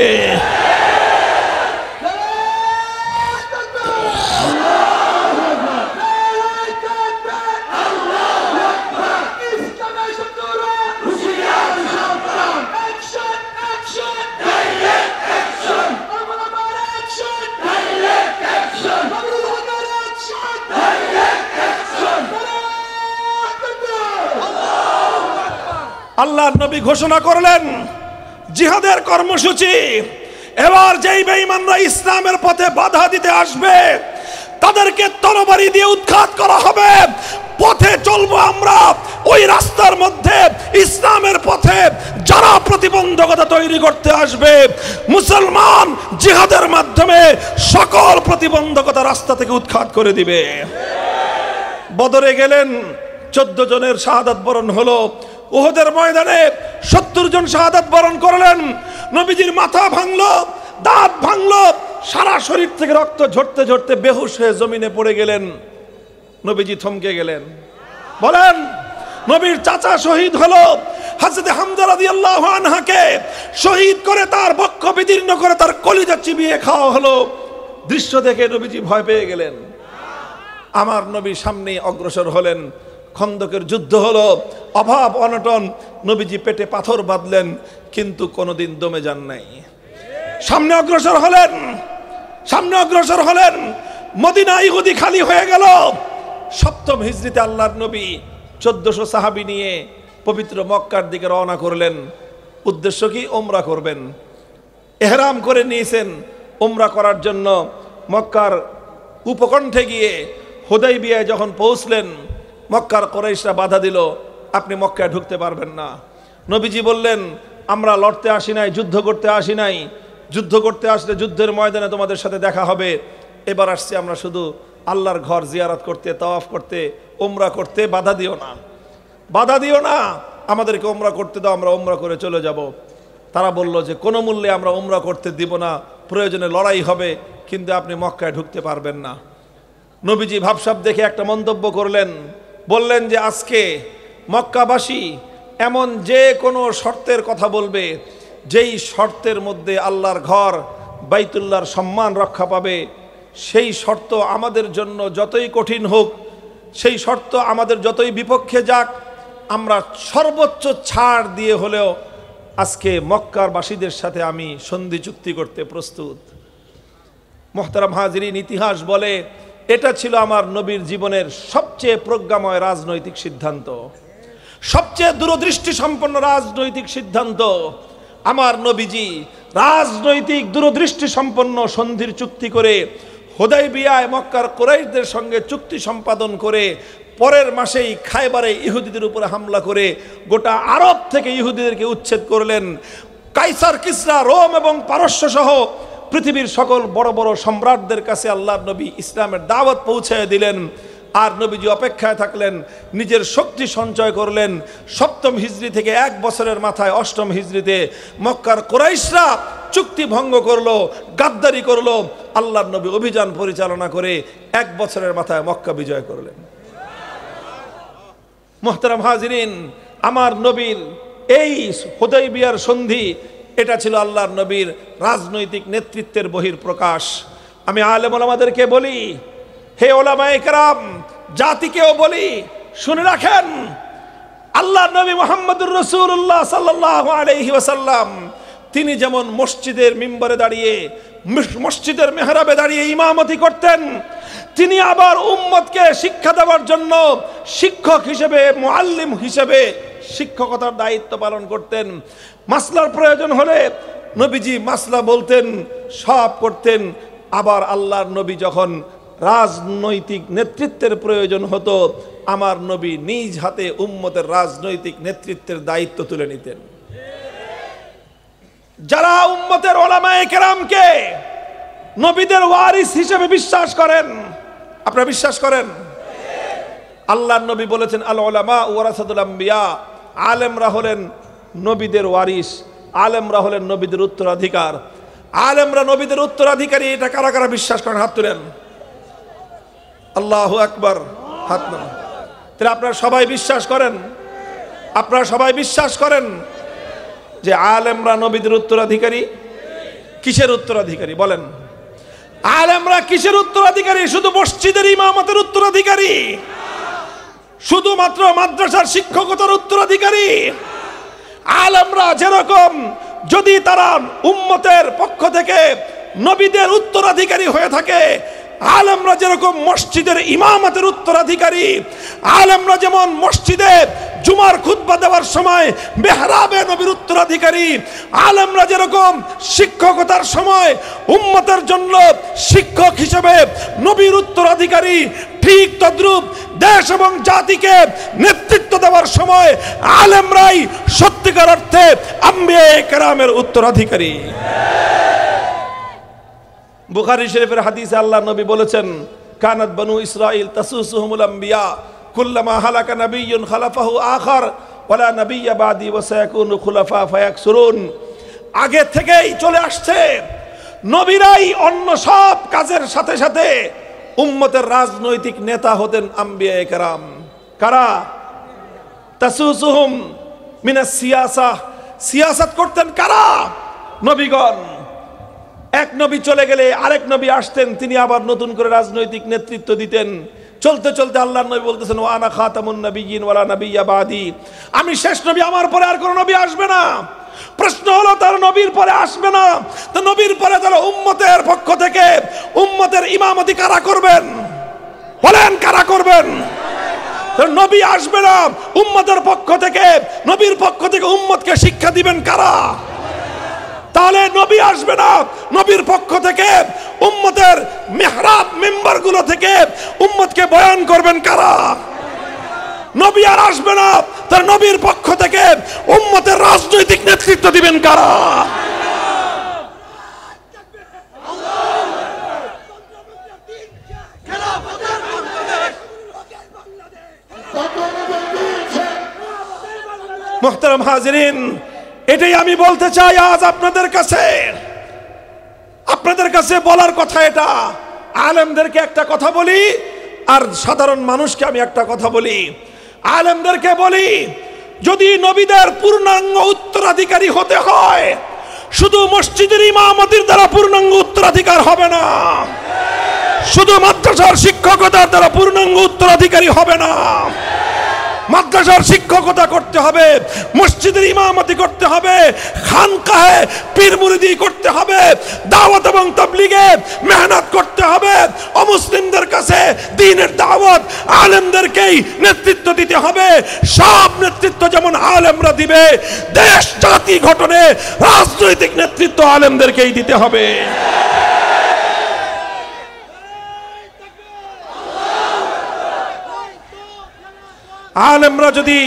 আল্লাহর নবী ঘোষণা করলেন জিহাদের কর্মসূচি। এবার যেই বেঈমানরা ইসলামের পথে বাধা দিতে আসবে তাদেরকে তরবারি দিয়ে উৎখাত করা হবে। পথে চলবো আমরা, ওই রাস্তার মধ্যে ইসলামের পথে যারা প্রতিবন্ধকতা তৈরি করতে আসবে, মুসলমান জিহাদের মাধ্যমে সকল প্রতিবন্ধকতা রাস্তা থেকে উৎখাত করে দিবে। বদরে গেলেন, 14 জনের শাহাদাত বরণ হলো। উহুদের ময়দানে 70 জন শাহাদাত বরণ করলেন। নবীজির মাথা ভাঙলো, দাঁত ভাঙলো, সারা শরীর থেকে রক্ত ঝরতে ঝরতে বেহুশ হয়ে জমিনে পড়ে গেলেন। নবীজি থমকে গেলেন। বলেন, নবীর চাচা শহীদ হলো। হযরত হামজা রাদিয়াল্লাহু আনহুকে শহীদ করে তার বক্ষ বিদীর্ণ করে তার কলিজা চিবিয়ে খাওয়া হলো। দৃশ্য দেখে নবীজি ভয় পেয়ে গেলেন। আমার নবী সামনে অগ্রসর হলেন। খন্দকের যুদ্ধ হলো, অভাব অনটন, নবীজি পেটে পাথর বাঁধলেন কিন্তু কোনোদিন দমে যান নাই। সামনে অগ্রসর হলেন, সামনে অগ্রসর হলেন। মদিনা ইহুদি খালি হয়ে গেল। 7ম হিজরিতে আল্লাহর নবী 1400 সাহাবী নিয়ে পবিত্র মক্কার দিকে রওনা করলেন। উদ্দেশ্য কি? ওমরা করবেন। ইহরাম করে নিয়েছেন ওমরা করার জন্য। মক্কার উপকণ্ঠে গিয়ে হুদাইবিয়ায় যখন পৌঁছলেন, মক্কার কুরাইশরা বাধা দিল, আপনি মক্কায় ঢুকতে পারবেন না। নবীজি বললেন, আমরা লড়তে আসি নাই, যুদ্ধ করতে আসি নাই। যুদ্ধ করতে আসলে যুদ্ধের ময়দানে তোমাদের সাথে দেখা হবে। এবার আসছি আমরা শুধু আল্লাহর ঘর জিয়ারত করতে, তাওয়াফ করতে, ওমরা করতে। বাধা দিও না, বাধা দিও না, আমাদেরকে ওমরা করতে দাও, আমরা ওমরা করে চলে যাব। তারা বলল যে কোনো মূল্যে আমরা ওমরা করতে দিব না, প্রয়োজনে লড়াই হবে, কিন্তু আপনি মক্কায় ঢুকতে পারবেন না। নবীজি ভাবসাব দেখে একটা মন্তব্য করলেন। বললেন যে আজকে মক্কাবাসী এমন যে কোনো শর্তের কথা বলবে, যেই শর্তের মধ্যে আল্লাহর ঘর বাইতুল্লাহর সম্মান রক্ষা পাবে, সেই শর্ত আমাদের জন্য যতই কঠিন হোক, সেই শর্ত আমাদের যতই বিপক্ষে যাক, আমরা সর্বোচ্চ ছাড় দিয়ে হলেও আজকে মক্কার বাসীদের সাথে আমি সন্ধি চুক্তি করতে প্রস্তুত। মুহতারাম হাজিরিন, ইতিহাস বলে এটা ছিল আমার নবীর জীবনের সবচেয়ে প্রজ্ঞাময় রাজনৈতিক সিদ্ধান্ত, সবচেয়ে দূরদৃষ্টি সম্পন্ন রাজনৈতিক সিদ্ধান্ত। আমার নবীজি রাজনৈতিক দূরদৃষ্টি সম্পন্ন সন্ধির চুক্তি করে হুদাইবিয়ায় মক্কার কুরাইশদের সঙ্গে চুক্তি সম্পাদন করে পরের মাসেই খায়বারে ইহুদিদের উপরে হামলা করে গোটা আরব থেকে ইহুদিদেরকে উচ্ছেদ করলেন। কাইসার, কিসরা, রোম এবং পারস্য সহ পৃথিবীর সকল বড় বড় সম্রাটদের কাছে আল্লাহর নবী ইসলামের দাওয়াত পৌঁছায় দিলেন। আর নবীজি অপেক্ষায় থাকলেন, নিজের শক্তি সঞ্চয় করলেন। 7ম হিজরি থেকে 1 বছরের মাথায় 8ম হিজরিতে মক্কার কুরাইশরা চুক্তি ভঙ্গ করলো, গাদ্দারি করলো। আল্লাহর নবী অভিযান পরিচালনা করে 1 বছরের মাথায় মক্কা বিজয় করলেন। মুহতারাম হাজিরিন, আমার নবীর এই হুদাইবিয়ার সন্ধি, এটা ছিল আল্লাহর নবীর রাজনৈতিক নেতৃত্বের বহিঃপ্রকাশ। আমি আলেম ওলামাদেরকে বলি, হে ওলামায়ে কেরাম, জাতিকেও বলি, শুনে রাখেন, আল্লাহর নবী মুহাম্মদুর রাসূলুল্লাহ সাল্লাল্লাহু আলাইহি ওয়াসাল্লাম তিনি যেমন মসজিদের মিম্বরে দাঁড়িয়ে, মসজিদের মেহরাবে দাঁড়িয়ে ইমামতি করতেন, তিনি আবার উম্মতকে শিক্ষা দেওয়ার জন্য শিক্ষক হিসেবে, মুআল্লিম হিসেবে শিক্ষকতার দায়িত্ব পালন করতেন। মাসলার প্রয়োজন হলে নবীজি মাসলা বলতেন, সব করতেন। আবার আল্লাহর নবী যখন রাজনৈতিক নেতৃত্বের প্রয়োজন হতো, আমার নবী নিজ হাতে উম্মতের রাজনৈতিক নেতৃত্বের দায়িত্ব তুলে নিতেন। যারা উম্মতের ওলামায়ে কেরামকে নবীদের ওয়ারিস হিসেবে বিশ্বাস করেন, আপনারা বিশ্বাস করেন? আল্লাহর নবী বলেছেন, আল উলামা ওয়ারাসাতুল আম্বিয়া, আলেমরা হলেন নবীদের ওয়ারিস। আলেমরা হলেন নবীদের উত্তরাধিকার। আলেমরা নবীদের উত্তরাধিকারী, এটা কারা কারা বিশ্বাস করেন? হাত তুলেন। আল্লাহু আকবার, হাত নামান। তাহলে আপনারা সবাই বিশ্বাস করেন? আপনারা সবাই বিশ্বাস করেন যে আলেমরা নবীদের উত্তরাধিকারী? কিসের উত্তরাধিকারী বলেন? আলেমরা কিসের উত্তরাধিকারী? শুধু মসজিদের ইমামতের উত্তরাধিকারী? শুধুমাত্র মাদ্রাসার শিক্ষকতার উত্তরাধিকারী? আলেমরা যেরকম যদি তারা উম্মতের পক্ষ থেকে নবীদের উত্তরাধিকারী হয়ে থাকে, আলেমরা যেরকম মসজিদের ইমামতের উত্তরাধিকারী, আলেমরা যেমন মসজিদে জুমার খুতবা দেওয়ার সময় মেহরাবে নবীর উত্তরাধিকারী, আলেমরা যেরকম শিক্ষকতার সময় উম্মতের জন্য শিক্ষক হিসেবে নবীর উত্তরাধিকারী, ঠিক তদ্রূপ দেশ এবং জাতিকে নেতৃত্ব দেওয়ার সময় আলেমরাই সত্যিকার অর্থে আম্বিয়া কেরামের উত্তরাধিকারী। বুখারী শরীফের হাদিসে আল্লাহ নবী বলেছেন, কানাত বনু ইসরাইল তাসুসুহুমুল আম্বিয়া কুল্লামা হালাকা নাবিয়্যুন খালাফাহু আখার ওয়ালা নাবিয়্যা বাদি ওয়া সায়াকুনু খুলাফা ফায়াকসুরুন। আগে থেকেই চলে আসছে, নবীরাই অন্য সব কাজের সাথে সাথে উম্মতের রাজনৈতিক নেতা হতেন আম্বিয়া কেরাম। কারা? তাসুসুহুম মিনাস সিয়াসা, সিয়াসাত করতেন কারা? নবীগণ। এক নবী চলে গেলে আরেক নবী আসতেন, তিনি আবার নতুন করে রাজনৈতিক নেতৃত্ব দিতেন। চলতে চলতে আল্লাহর নবী বলতেছেন, ওয়া আনা খাতামুন নাবিয়্যিন ওয়ালা নাবিয়্যা বাদি, আমি শেষ নবী, আমার পরে আর কোনো নবী আসবে না। প্রশ্ন হলো, তার নবীর পরে আসবে না, তো নবীর পরে তাহলে উম্মতের পক্ষ থেকে উম্মতের ইমামতি কারা করবেন? বলেন কারা করবেন? নবী আসবে না, উম্মতের পক্ষ থেকে, নবীর পক্ষ থেকে উম্মতকে শিক্ষা দিবেন কারা? তাহলে নবী আসবে না, নবীর পক্ষ থেকে উম্মতের মিহরাব মিম্বার গুলো থেকে উম্মতকে বয়ান করবেন কারা? নবী আর আসবে না, তার নবীর পক্ষ থেকে উম্মতের রাজনৈতিক নেতৃত্ব দিবেন কারা? মুহতারাম হাজিরিন, এটাই আমি বলতে চাই আজ আপনাদের কাছে বলার কথা এটা। আলেমদেরকে একটা কথা বলি, আর সাধারণ মানুষকে আমি একটা কথা বলি। আলেমদেরকে বলি, যদি নবীদের পূর্ণাঙ্গ উত্তরাধিকারী হতে হয়, শুধু মসজিদের ইমামতির দ্বারা পূর্ণাঙ্গ উত্তরাধিকার হবে না, শুধু মাদ্রাসার শিক্ষকতার দ্বারা পূর্ণাঙ্গ উত্তরাধিকারী হবে না। মাদ্রাসার শিক্ষকতা করতে হবে, মসজিদের ইমামতি করতে হবে, খানকাহে পীর মুরিদি করতে হবে, দাওয়াত এবং তাবলীগে মেহনত করতে হবে, অমুসলিমদের কাছে দ্বীনের দাওয়াত আলেমদেরকেই নেতৃত্ব দিতে হবে। সব নেতৃত্ব যেমন আলেমরা দিবে, দেশ জাতি গঠনে রাজনৈতিক নেতৃত্ব আলেমদেরকেই দিতে হবে। আলেমরা যদি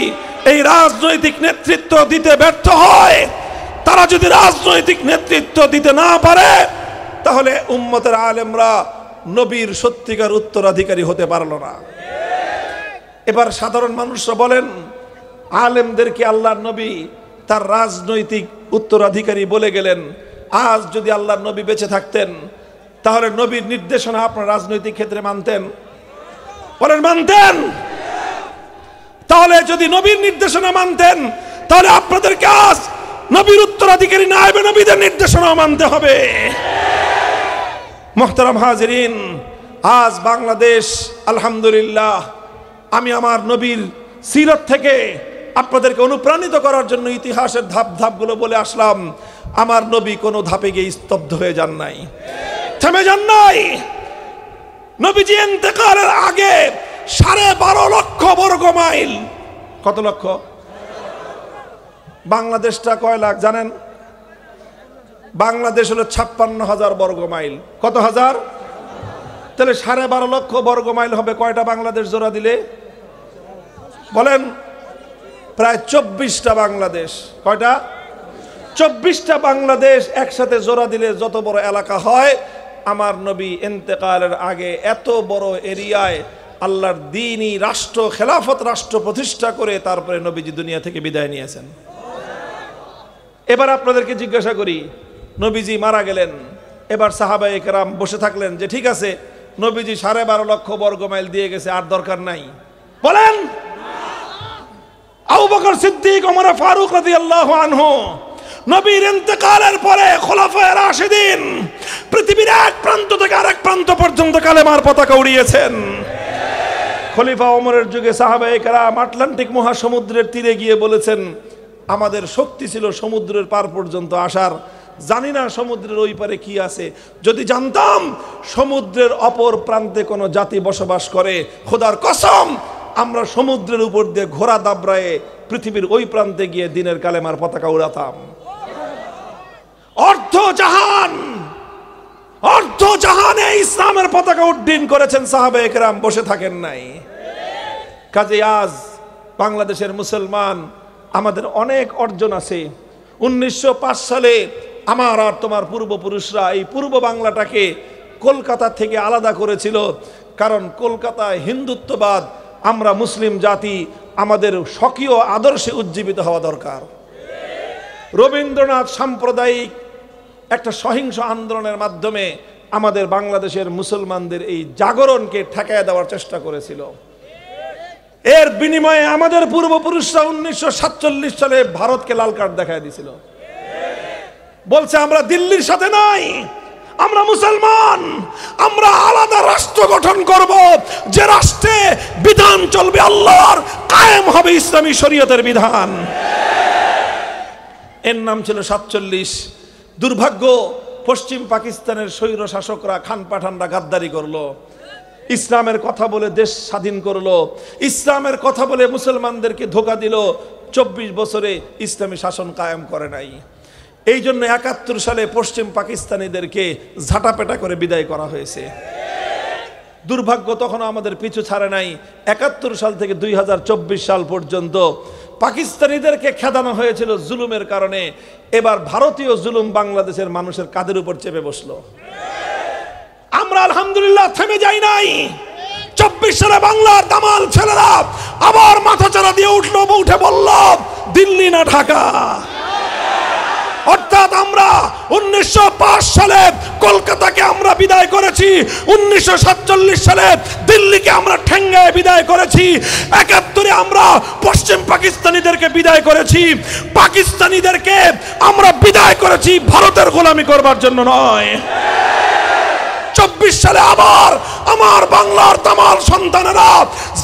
এই রাজনৈতিক নেতৃত্ব দিতে ব্যর্থ হয়, তারা যদি রাজনৈতিক নেতৃত্ব দিতে না পারে, তাহলে উম্মতের আলেমরা নবীর সত্যিকার উত্তরাধিকারী হতে পারল না। এবার সাধারণ মানুষরা বলেন, আলেমদেরকে আল্লাহর নবী তার রাজনৈতিক উত্তরাধিকারী বলে গেলেন। আজ যদি আল্লাহর নবী বেঁচে থাকতেন, তাহলে নবীর নির্দেশনা আপনার রাজনৈতিক ক্ষেত্রে মানতেন? বলেন মানতেন? তাহলে যদি নবীর নির্দেশনা মানতেন, তাহলে আপনাদেরকে আজ নবীর উত্তরাধিকারী নায়েবে নবীদের নির্দেশনা মানতে হবে। মুহতারাম হাজিরিন, আজ বাংলাদেশ আলহামদুলিল্লাহ, আমি আমার নবীর সিরত থেকে আপনাদেরকে অনুপ্রাণিত করার জন্য ইতিহাসের ধাপগুলো বলে আসলাম। আমার নবী কোনো ধাপে গিয়ে স্তব্ধ হয়ে যান নাই, থেমে যান নাই। নবীজি ইন্তেকালের আগে 12.5 লক্ষ বর্গ মাইল, কত লক্ষ? বাংলাদেশটা কয় লাখ জানেন? বাংলাদেশ হলো 56,000 বর্গ মাইল। কত হাজার? তাহলে 12.5 লক্ষ বর্গ মাইল হবে কয়টা বাংলাদেশ জোড়া দিলে? বলেন। প্রায় 24টা বাংলাদেশ। কয়টা? 24টা বাংলাদেশ একসাথে জোড়া দিলে যত বড় এলাকা হয়। আমার নবী ইন্তেকালের আগে এত বড় এরিয়ায় আল্লাহর দ্বীনি রাষ্ট্র, খেলাফত রাষ্ট্র প্রতিষ্ঠা করে তারপরে নবীজি দুনিয়া থেকে বিদায় নিয়েছেন। এবার আপনাদেরকে জিজ্ঞাসা করি, নবীজি মারা গেলেন, এবার সাহাবায়ে কেরাম বসে থাকলেন যে ঠিক আছে নবীজি 12.5 লক্ষ বর্গ মাইল দিয়ে গেছে, আর দরকার নাই। বলেন, আবু বকর সিদ্দিক, ওমর ফারুক রাদিয়াল্লাহু আনহু নবীর ইন্তেকালের পরে খোলাফায়ে রাশিদিন পৃথিবীর এক প্রান্ত থেকে আরেক প্রান্ত পর্যন্ত কালেমার পতাকা উড়িয়েছেন। খলিফা ওমরের যুগে সাহাবায়ে কেরাম আটলান্টিক মহাসমুদ্রের তীরে গিয়ে বলেছেন, আমাদের শক্তি ছিল সমুদ্রের পার পর্যন্ত আসার, জানি না সমুদ্রের ওই পারে কি আছে, যদি জানতাম সমুদ্রের অপর প্রান্তে কোনো জাতি বসবাস করে, খোদার কসম আমরা সমুদ্রের উপর দিয়ে ঘোড়া দাবড়ায়ে পৃথিবীর ওই প্রান্তে গিয়ে দিনের কালেমার পতাকা উড়াতাম। অর্ধ জাহানে ইসলামের পতাকা উড্ডীন করেছেন সাহাবায়ে কেরাম, বসে থাকেন নাই। কাজে আজ বাংলাদেশের মুসলমান আমাদের অনেক অর্জন আছে। 1905 সালে আমার আর তোমার পূর্বপুরুষরা এই পূর্ব বাংলাটাকে কলকাতা থেকে আলাদা করেছিল, কারণ কলকাতায় হিন্দুত্ববাদ, আমরা মুসলিম জাতি, আমাদের স্বকীয় আদর্শে উজ্জীবিত হওয়া দরকার। রবীন্দ্রনাথ সাম্প্রদায়িক একটা সহিংস আন্দোলনের মাধ্যমে আমাদের বাংলাদেশের মুসলমানদের এই জাগরণকে ঠেকায় দেওয়ার চেষ্টা করেছিল। এর বিনিময়ে আমাদের পূর্বপুরুষরা 1947 সালে ভারতকে লাল কার্ড দেখায় দিয়েছিল। বলছে আমরা দিল্লির সাথে নাই, আমরা মুসলমান, আমরা আলাদা রাষ্ট্র গঠন করব, যে রাষ্ট্রে বিধান চলবে আল্লাহর, কায়েম হবে ইসলামী শরীয়তের বিধান। এর নাম ছিল 47। দুর্ভাগ্য, পশ্চিম পাকিস্তানের স্বৈর শাসকরা, খান পাঠানরা গাদ্দারি করলো, ইসলামের কথা বলে দেশ স্বাধীন করলো, ইসলামের কথা বলে মুসলমানদেরকে ধোঁকা দিল। 24 বছরে ইসলামী শাসন কায়েম করে নাই। এই জন্য 71 সালে পশ্চিম পাকিস্তানিদেরকে ঝাঁটাপেটা করে বিদায় করা হয়েছে। দুর্ভাগ্য, তখন আমাদের পিছু ছাড়ে নাই। 71 সাল থেকে 2024 সাল পর্যন্ত পাকিস্তানিদেরকে খেদানো হয়েছিল জুলুমের কারণে। এবার ভারতীয় জুলুম বাংলাদেশের মানুষের কাঁধের উপর চেপে বসলো। আমরা আলহামদুলিল্লাহ থেমে যাই নাই। 24 সালে বাংলার দামাল ছেলেরা আবার মাথাচাড়া দিয়ে উঠে বলল দিল্লি না ঢাকা। অর্থাৎ আমরা 1905 সালে কলকাতাকে আমরা বিদায় করেছি, 1947 সালে দিল্লিকে আমরা ঠেঙ্গায় বিদায় করেছি, 71-এ আমরা পশ্চিম পাকিস্তানিদেরকে বিদায় করেছি। পাকিস্তানিদেরকে আমরা বিদায় করেছি ভারতের গোলামি করবার জন্য নয়। 24 সালে আবার আমার বাংলার তামাল সন্তানেরা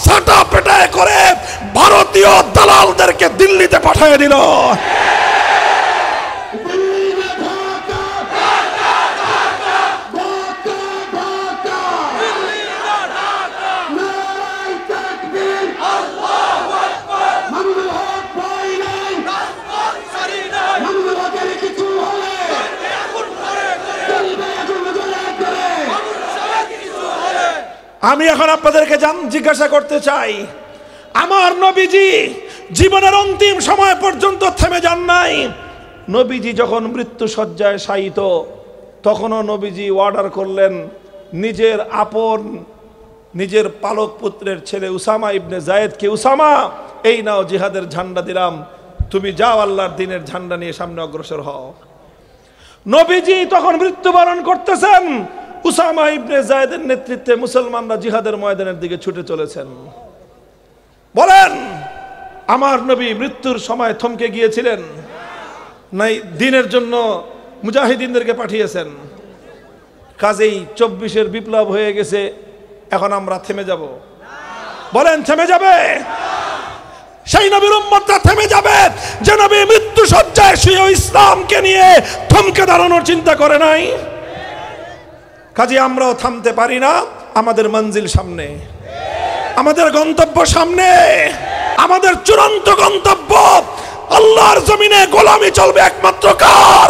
ঝাঁটা পেটায় করে ভারতীয় দালালদেরকে দিল্লিতে পাঠিয়ে দিল। আমি এখন আপনাদেরকে জিজ্ঞাসা করতে চাই, আমার নবীজি জীবনের অন্তিম সময় পর্যন্ত থেমে যান নাই। নবীজি যখন মৃত্যু শয্যায় শায়িত, তখনও নবীজি অর্ডার করলেন নিজের আপন, নিজের পালক পুত্রের ছেলে উসামা ইবনে জায়েদকে, উসামা এই নাও জিহাদের ঝান্ডা দিলাম, তুমি যাও আল্লাহর দ্বীনের ঝান্ডা নিয়ে সামনে অগ্রসর হও। নবীজি তখন মৃত্যুবরণ করতেছেন, উসামা ইবনে জায়েদের নেতৃত্বে মুসলমানরা জিহাদের ময়দানের দিকে ছুটে চলেছেন। বলেন, আমার নবী মৃত্যুর সময় থমকে গিয়েছিলেন? নাই, দ্বীনের জন্য মুজাহিদিনদেরকে পাঠিয়েছেন। কাজেই 24-এর বিপ্লব হয়ে গেছে, এখন আমরা থেমে যাব? বলেন, থেমে যাবে? সেই নবীর উম্মতরা থেমে যাবে যে নবী মৃত্যু শয্যায় শুয়ে ইসলামকে নিয়ে থমকে দাঁড়ানোর চিন্তা করে নাই। কাজে আমরাও থামতে পারি না। আমাদের মঞ্জিল সামনে, আমাদের গন্তব্য সামনে, আমাদের চূড়ান্ত গন্তব্য আল্লাহর জমিনে গোলামি চলবে একমাত্র কার?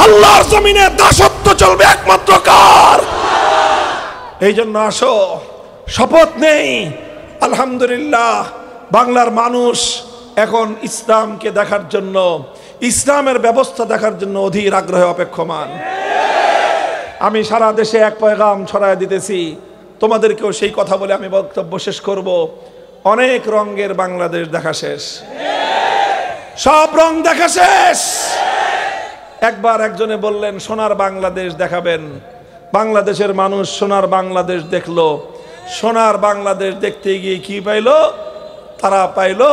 আল্লাহর জমিনে দাসত্ব চলবে একমাত্র কার? এই জন্য আসো, শপথ নেই, আলহামদুলিল্লাহ বাংলার মানুষ এখন ইসলামকে দেখার জন্য, ইসলামের ব্যবস্থা দেখার জন্য অধীর আগ্রহে অপেক্ষমান। আমি সারা দেশে এক পয়গাম ছড়ায় দিতেছি, তোমাদেরকেও সেই কথা বলে আমি বক্তব্য শেষ করব। অনেক রঙের বাংলাদেশ দেখা শেষ, সব রং দেখা শেষ। একবার একজনে বললেন সোনার বাংলাদেশ দেখাবেন। বাংলাদেশের মানুষ সোনার বাংলাদেশ দেখলো। সোনার বাংলাদেশ দেখতে গিয়ে কি পাইলো? তারা পাইলো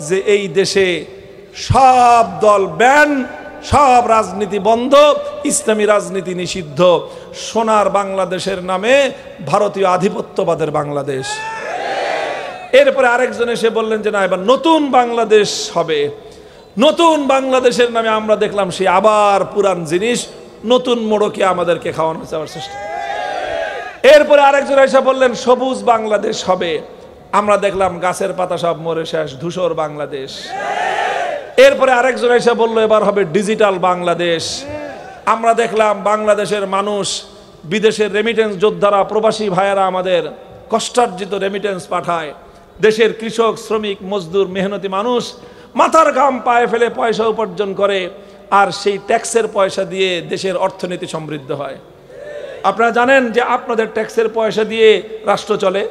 যে এই দেশে সব দল ব্যান, সব রাজনীতি বন্ধ, ইসলামী রাজনীতি নিষিদ্ধ। সোনার বাংলাদেশের নামে ভারতীয় আধিপত্যবাদের বাংলাদেশ। এরপরে আরেকজন এসে বললেন যে না, এবার নতুন বাংলাদেশ হবে। নতুন বাংলাদেশের নামে আমরা দেখলাম সে আবার পুরান জিনিস নতুন মোড়কে আমাদেরকে খাওয়ানো যাওয়ার চেষ্টা। এরপরে আরেকজন এসে বললেন সবুজ বাংলাদেশ হবে। আমরা দেখলাম গাছের পাতা সব মরে শেষ, ধূসর বাংলাদেশ। এরপরে আরেকজন এসে বলল এবার হবে ডিজিটাল বাংলাদেশ। আমরা দেখলাম বাংলাদেশের মানুষ, বিদেশের রেমিটেন্স যোদ্ধারা, প্রবাসী ভাইয়েরা আমাদের কষ্টার্জিত রেমিটেন্স পাঠায়। দেশের কৃষক, শ্রমিক, মজদুর, মেহনতি মানুষ মাথার ঘাম পায়ে ফেলে পয়সা উপার্জন করে, আর সেই ট্যাক্সের পয়সা দিয়ে দেশের অর্থনীতি সমৃদ্ধ হয়। আপনারা জানেন যে আপনাদের ট্যাক্সের পয়সা দিয়ে রাষ্ট্র চলে।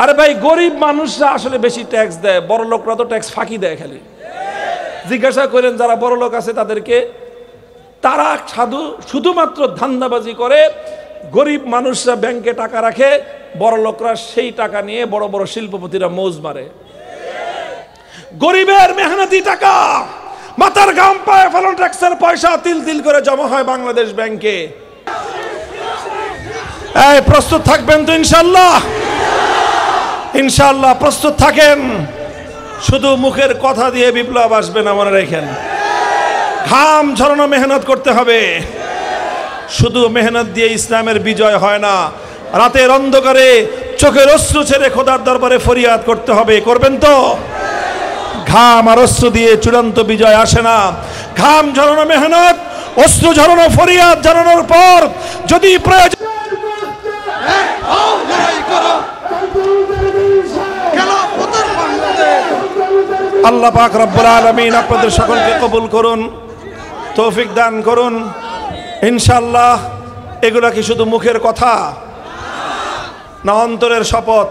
আরে ভাই, গরিব মানুষরা আসলে বেশি ট্যাক্স দেয়, বড় লোকরা তো ট্যাক্স ফাঁকি দেয় খালি। জিজ্ঞাসা করেন যারা বড় লোক আছে তাদেরকে, তারা শুধুমাত্র ধান্দাবাজি করে। গরিব মানুষরা ব্যাংকে টাকা রাখে, বড় লোকরা সেই টাকা নিয়ে বড় বড় শিল্পপতিরা মৌজ মারে। গরিবের মেহনতি টাকা, মাথার ঘাম পায়ে ফেলানো ট্যাক্সের পয়সা তিল তিল করে জমা হয় বাংলাদেশ ব্যাংকে। এই প্রস্তুত থাকবেন তো ইনশাআল্লাহ? ইনশাআল্লাহ প্রস্তুত থাকেন। শুধু মুখের কথা দিয়ে বিপ্লব আসবে না, মনে রাখেন। ঘাম ঝরানো মেহনত করতে হবে। শুধু মেহনত দিয়ে ইসলামের বিজয় হয় না। রাতের অন্ধকারে চোখের অশ্রু ছেড়ে খোদার দরবারে ফরিয়াদ করতে হবে। করবেন তো? ঘাম আর অশ্রু দিয়ে চূড়ান্ত বিজয় আসে না। ঘাম ঝরানো মেহনত, অশ্রু ঝরানো, ফরিয়াদ জানানোর পর যদি প্রয়োজন আল্লাহ পাক রব্বুল আলামিন আপনাদের সকলকে কবুল করুন, তৌফিক দান করুন। ইনশাআল্লাহ এগুলা কি শুধু মুখের কথা না অন্তরের শপথ?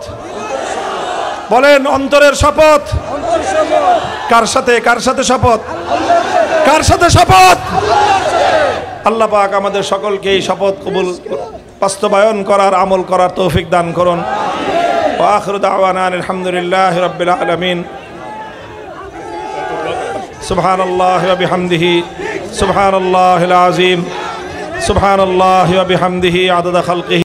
বলেন, অন্তরের শপথ। কার সাথে? কার সাথে শপথ? কার সাথে শপথ? আল্লাহ পাক আমাদের সকলকে এই শপথ কবুল, বাস্তবায়ন করার, আমল করার তৌফিক দান করুন। ওয়া আখিরু দাওয়ানা আলহামদুলিল্লাহি রাব্বিল আলামিন। সুবহানাল্লাহি ওয়া বিহামদিহি, সুবহানাল্লাহিল আযীম, সুবহানাল্লাহি ওয়া বিহামদিহি আদাদা খালকিহি।